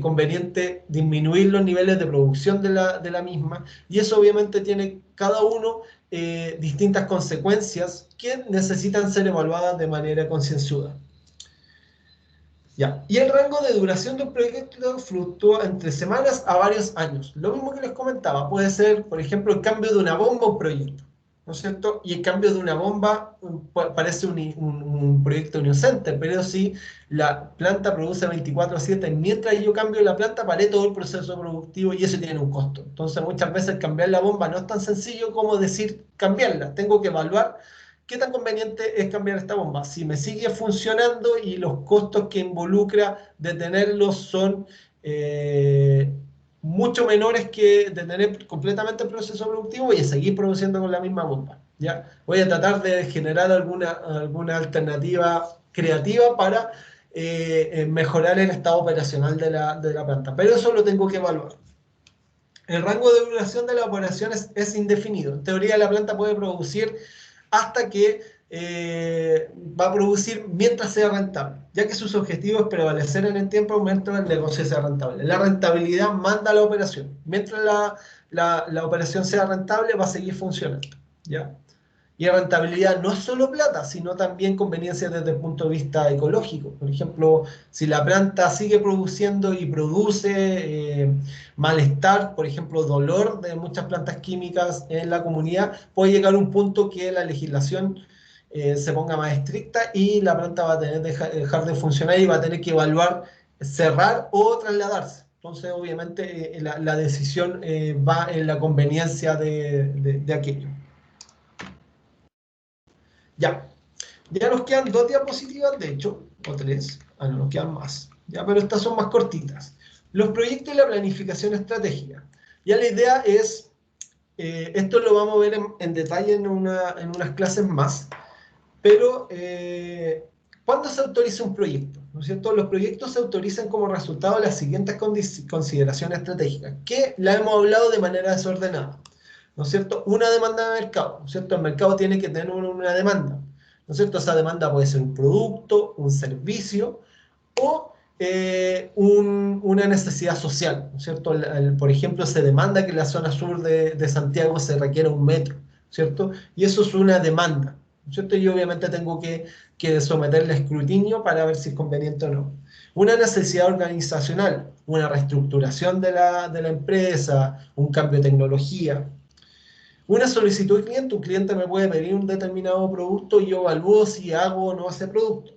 conveniente disminuir los niveles de producción de la misma, y eso obviamente tiene cada uno distintas consecuencias que necesitan ser evaluadas de manera concienzuda. Ya. Y el rango de duración de un proyecto fluctúa entre semanas a varios años. Lo mismo que les comentaba, puede ser, por ejemplo, el cambio de una bomba a un proyecto, ¿no es cierto? Y el cambio de una bomba parece un proyecto inocente, pero si la planta produce 24/7, mientras yo cambio la planta, paré todo el proceso productivo y eso tiene un costo. Entonces, muchas veces cambiar la bomba no es tan sencillo como decir cambiarla. Tengo que evaluar ¿qué tan conveniente es cambiar esta bomba? Si me sigue funcionando y los costos que involucra detenerlo son mucho menores que detener completamente el proceso productivo, voy a seguir produciendo con la misma bomba, ¿ya? Voy a tratar de generar alguna alternativa creativa para mejorar el estado operacional de la planta, pero eso lo tengo que evaluar. El rango de duración de la operación es indefinido. En teoría, la planta puede producir hasta que va a producir mientras sea rentable, ya que sus objetivos es prevalecer en el tiempo mientras el negocio sea rentable. La rentabilidad manda a la operación. Mientras la operación sea rentable, va a seguir funcionando, ¿ya? Y la rentabilidad no es solo plata, sino también conveniencia desde el punto de vista ecológico. Por ejemplo, si la planta sigue produciendo y produce malestar, por ejemplo, dolor de muchas plantas químicas en la comunidad, puede llegar a un punto que la legislación se ponga más estricta y la planta va a tener que dejar de funcionar y va a tener que evaluar cerrar o trasladarse. Entonces, obviamente, la decisión va en la conveniencia de aquello. Ya, ya nos quedan 2 diapositivas, de hecho, o 3, no nos quedan más, ya, pero estas son más cortitas. Los proyectos y la planificación estratégica. Ya la idea es, esto lo vamos a ver en detalle en unas clases más, pero ¿cuándo se autoriza un proyecto? ¿No es cierto? Los proyectos se autorizan como resultado de las siguientes consideraciones estratégicas, que la hemos hablado de manera desordenada. ¿No es cierto? Una demanda de mercado, ¿no es cierto? El mercado tiene que tener una demanda. ¿no es cierto? Esa demanda puede ser un producto, un servicio o una necesidad social, ¿no es cierto? Por ejemplo, se demanda que en la zona sur de Santiago se requiera un metro, ¿cierto? Y eso es una demanda, ¿no es cierto? Y obviamente tengo que someterle a escrutinio para ver si es conveniente o no. Una necesidad organizacional, una reestructuración de la empresa, un cambio de tecnología. Una solicitud de cliente, un cliente me puede pedir un determinado producto y yo evalúo si hago o no ese producto.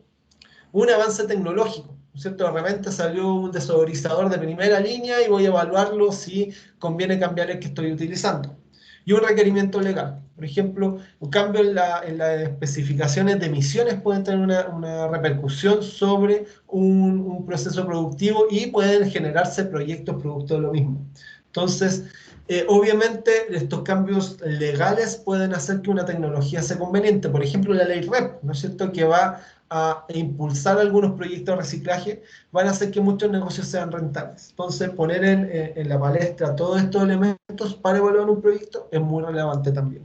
Un avance tecnológico, ¿no es cierto? De repente salió un desodorizador de primera línea y voy a evaluarlo si conviene cambiar el que estoy utilizando. Y un requerimiento legal. Por ejemplo, un cambio en las especificaciones de emisiones pueden tener una repercusión sobre un proceso productivo y pueden generarse proyectos producto de lo mismo. Entonces, obviamente, estos cambios legales pueden hacer que una tecnología sea conveniente. Por ejemplo, la ley REP, ¿no es cierto?, que va a impulsar algunos proyectos de reciclaje, van a hacer que muchos negocios sean rentables. Entonces, poner en la palestra todos estos elementos para evaluar un proyecto es muy relevante también.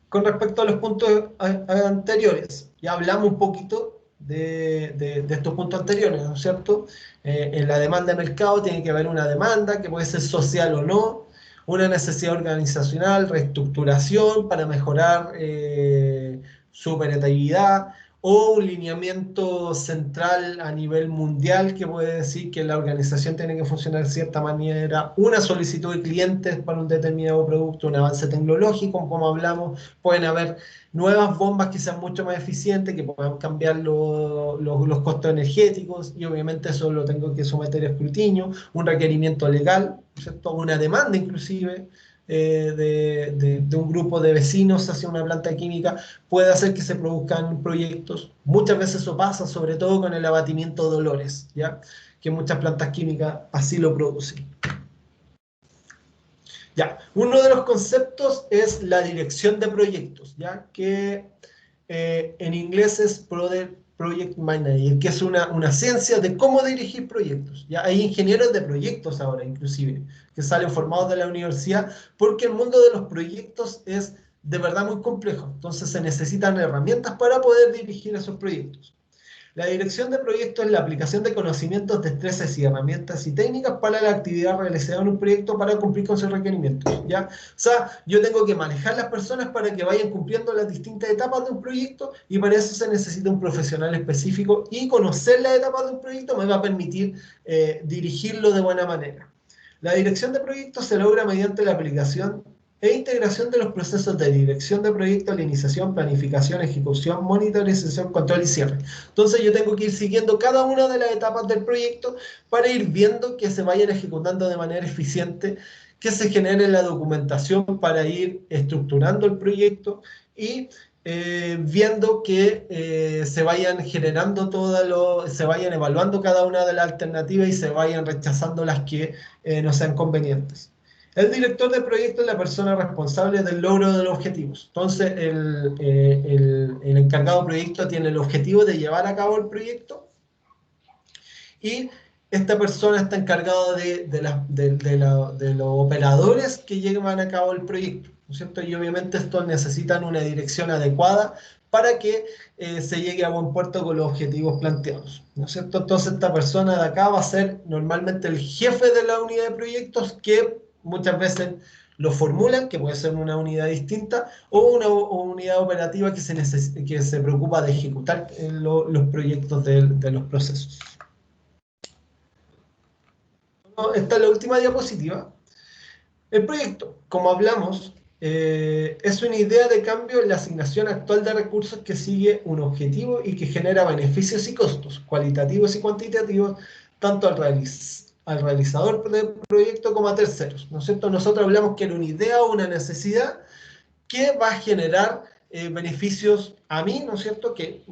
Con respecto a los puntos anteriores, ya hablamos un poquito de estos puntos anteriores, ¿no es cierto? En la demanda de mercado tiene que haber una demanda que puede ser social o no, una necesidad organizacional, reestructuración para mejorar su operatividad, o un lineamiento central a nivel mundial que puede decir que la organización tiene que funcionar de cierta manera, una solicitud de clientes para un determinado producto, un avance tecnológico, como hablamos, pueden haber nuevas bombas que sean mucho más eficientes, que puedan cambiar los costos energéticos, y obviamente eso lo tengo que someter a escrutinio, un requerimiento legal, ¿cierto? Una demanda inclusive, de un grupo de vecinos hacia una planta química, puede hacer que se produzcan proyectos. Muchas veces eso pasa, sobre todo con el abatimiento de olores, ¿ya? Que muchas plantas químicas así lo producen. Ya, uno de los conceptos es la dirección de proyectos, ¿ya? Que en inglés es Project Manager, que es una ciencia de cómo dirigir proyectos. ¿Ya? Hay ingenieros de proyectos ahora, inclusive, que salen formados de la universidad, porque el mundo de los proyectos es de verdad muy complejo. Entonces se necesitan herramientas para poder dirigir esos proyectos. La dirección de proyectos es la aplicación de conocimientos, destrezas y herramientas y técnicas para la actividad realizada en un proyecto para cumplir con sus requerimientos, ¿ya? O sea, yo tengo que manejar las personas para que vayan cumpliendo las distintas etapas de un proyecto, y para eso se necesita un profesional específico, y conocer las etapas de un proyecto me va a permitir dirigirlo de buena manera. La dirección de proyectos se logra mediante la aplicación e integración de los procesos de dirección de proyecto, iniciación, planificación, ejecución, monitorización, control y cierre. Entonces yo tengo que ir siguiendo cada una de las etapas del proyecto para ir viendo que se vayan ejecutando de manera eficiente, que se genere la documentación para ir estructurando el proyecto y viendo que se vayan generando se vayan evaluando cada una de las alternativas y se vayan rechazando las que no sean convenientes. El director de proyecto es la persona responsable del logro de los objetivos. Entonces, el encargado de proyecto tiene el objetivo de llevar a cabo el proyecto, y esta persona está encargada de los operadores que llevan a cabo el proyecto, ¿no es cierto? Y obviamente estos necesitan una dirección adecuada para que se llegue a buen puerto con los objetivos planteados, ¿no es cierto? Entonces esta persona de acá va a ser normalmente el jefe de la unidad de proyectos, que muchas veces lo formulan, que puede ser una unidad distinta, o una unidad operativa que se preocupa de ejecutar los proyectos de los procesos. Esta es la última diapositiva. El proyecto, como hablamos, es una idea de cambio en la asignación actual de recursos que sigue un objetivo y que genera beneficios y costos, cualitativos y cuantitativos, tanto al realizador del proyecto como a terceros, ¿no es cierto? Nosotros hablamos que era una idea o una necesidad que va a generar beneficios a mí, ¿no es cierto?, que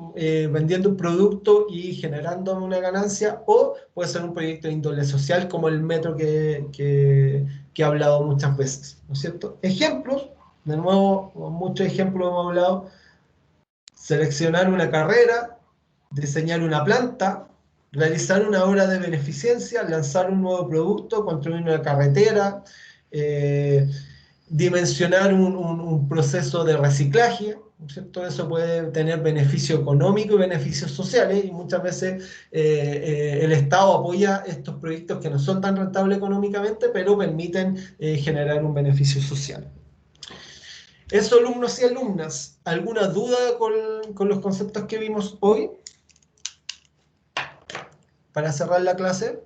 vendiendo un producto y generando una ganancia, o puede ser un proyecto de índole social como el metro que he hablado muchas veces, ¿no es cierto? Ejemplos, de nuevo, muchos ejemplos hemos hablado: seleccionar una carrera, diseñar una planta, realizar una obra de beneficencia, lanzar un nuevo producto, construir una carretera, dimensionar un proceso de reciclaje, ¿no es cierto? Eso puede tener beneficio económico y beneficios sociales, y muchas veces el Estado apoya estos proyectos que no son tan rentables económicamente, pero permiten generar un beneficio social. Eso, alumnos y alumnas, ¿alguna duda con los conceptos que vimos hoy? Para cerrar la clase.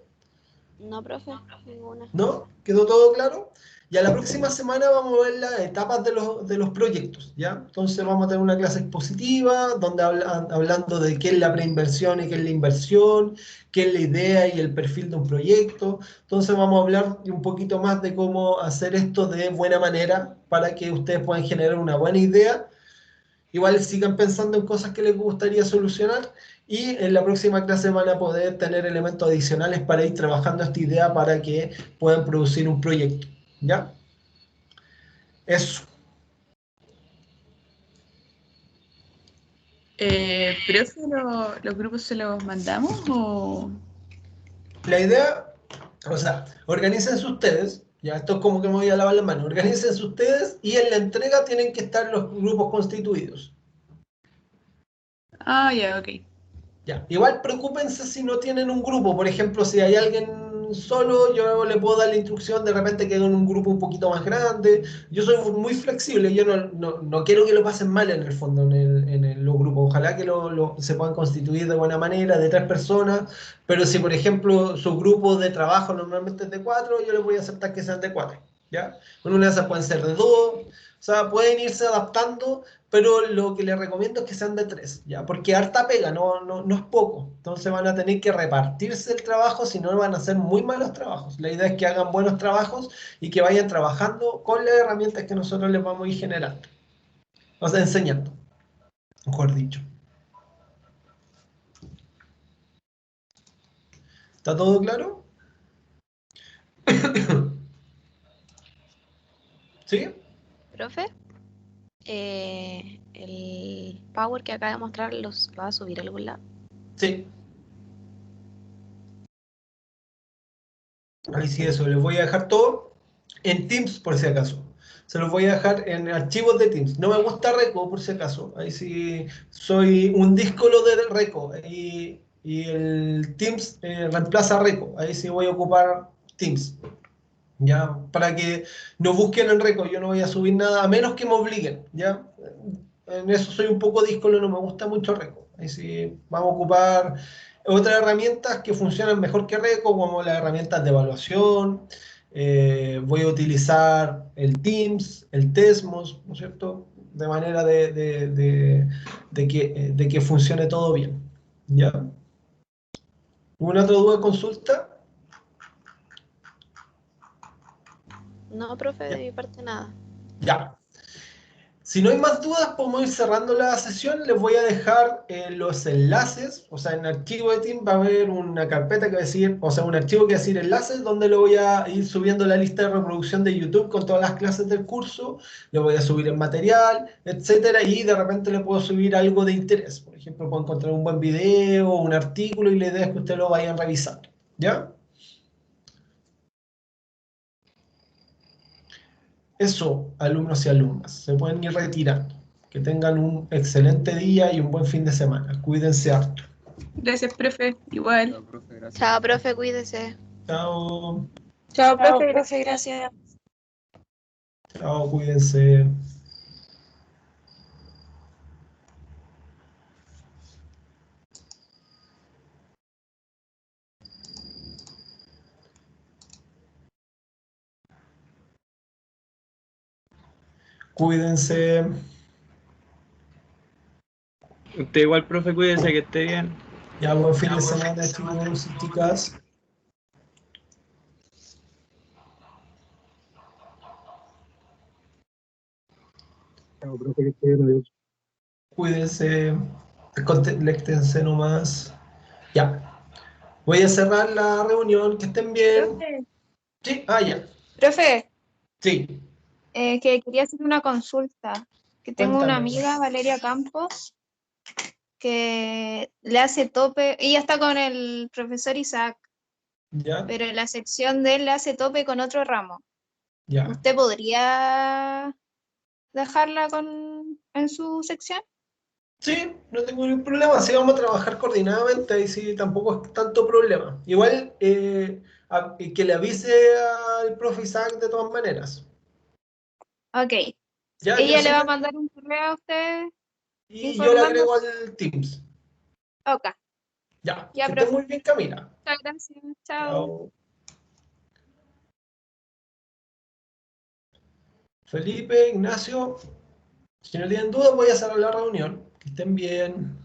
No, profe, ninguna. ¿No? ¿Quedó todo claro? Ya la próxima semana vamos a ver las etapas de los proyectos, ¿ya? Entonces vamos a tener una clase expositiva, donde hablando de qué es la preinversión y qué es la inversión, qué es la idea y el perfil de un proyecto. Entonces vamos a hablar un poquito más de cómo hacer esto de buena manera para que ustedes puedan generar una buena idea. Igual sigan pensando en cosas que les gustaría solucionar, y en la próxima clase van a poder tener elementos adicionales para ir trabajando esta idea para que puedan producir un proyecto. ¿Ya? Eso. ¿Profe, los grupos se los mandamos o...? La idea, o sea, organícense ustedes, ya esto es como que me voy a lavar las manos, organícense ustedes y en la entrega tienen que estar los grupos constituidos. Ah, ya, ok. Ya. Igual preocúpense si no tienen un grupo. Por ejemplo, si hay alguien solo, yo le puedo dar la instrucción de repente que hagan un grupo un poquito más grande. Yo soy muy flexible, yo no quiero que lo pasen mal en el fondo los grupos. Ojalá que se puedan constituir de buena manera, de 3 personas, pero si por ejemplo su grupo de trabajo normalmente es de 4, yo les voy a aceptar que sean de 4. ¿Ya? Con una de esas pueden ser de 2, o sea, pueden irse adaptando, pero lo que les recomiendo es que sean de 3, ¿ya? Porque harta pega, no es poco. Entonces van a tener que repartirse el trabajo, si no van a hacer muy malos trabajos. La idea es que hagan buenos trabajos y que vayan trabajando con las herramientas que nosotros les vamos a ir generando. O sea, enseñando, mejor dicho. ¿Está todo claro? ¿Sí? Profe, el Power que acaba de mostrar, ¿lo va a subir a algún lado? Sí. Ahí sí, eso. Les voy a dejar todo en Teams por si acaso. Se los voy a dejar en archivos de Teams. No me gusta Reco por si acaso. Ahí sí soy un díscolo de Reco. Y el Teams reemplaza a Reco. Ahí sí voy a ocupar Teams. ¿Ya? Para que no busquen en Reco. Yo no voy a subir nada a menos que me obliguen. ¿Ya? En eso soy un poco díscolo, no me gusta mucho Reco. Ahí sí vamos a ocupar otras herramientas que funcionan mejor que Reco, como las herramientas de evaluación. Voy a utilizar el Teams, el Tesmos, ¿no es cierto? De manera de que funcione todo bien. ¿Ya? ¿Una otra duda, consulta? No, profe, de Ya. mi parte nada. Ya. Si no hay más dudas, podemos ir cerrando la sesión. Les voy a dejar los enlaces, o sea, en el archivo de Teams va a haber una carpeta que va a decir, o sea, un archivo que va a decir enlaces, donde le voy a ir subiendo la lista de reproducción de YouTube con todas las clases del curso, le voy a subir el material, etcétera, y de repente le puedo subir algo de interés. Por ejemplo, puedo encontrar un buen video, un artículo, y la idea es que ustedes lo vayan revisando. ¿Ya? Eso, alumnos y alumnas, se pueden ir retirando. Que tengan un excelente día y un buen fin de semana. Cuídense harto. Gracias, profe. Igual. Chao, profe, gracias. Chao, profe, cuídese. Chao, Chao, profe. Gracias. Gracias. chao, cuídense. Cuídense. Usted igual, profe, cuídese, que esté bien. Ya, buen fin de semana, chicos y chicas. Chao, profe, que esté bien, adiós. Cuídense. Conéctense nomás. Ya. Voy a cerrar la reunión. Que estén bien. Profe, Sí, ah, ya. profe, Sí, que quería hacer una consulta. Que tengo una cuéntame. amiga, Valeria Campos, que le hace tope, ella está con el profesor Isaac, Ya, pero en la sección de él le hace tope con otro ramo. Ya. ¿Usted podría dejarla en su sección? Sí, no tengo ningún problema. Sí, vamos a trabajar coordinadamente y sí, tampoco es tanto problema. Igual que le avise al profe Isaac de todas maneras. Ok. Ya, yo Ella le va a solo, mandar un correo a usted y yo le informando. agrego al Teams. Ok. Ya, Ya, que esté profe. muy bien, Camila. Muchas gracias. Chao. Chao. Felipe, Ignacio, si no tienen dudas, voy a cerrar la reunión. Que estén bien.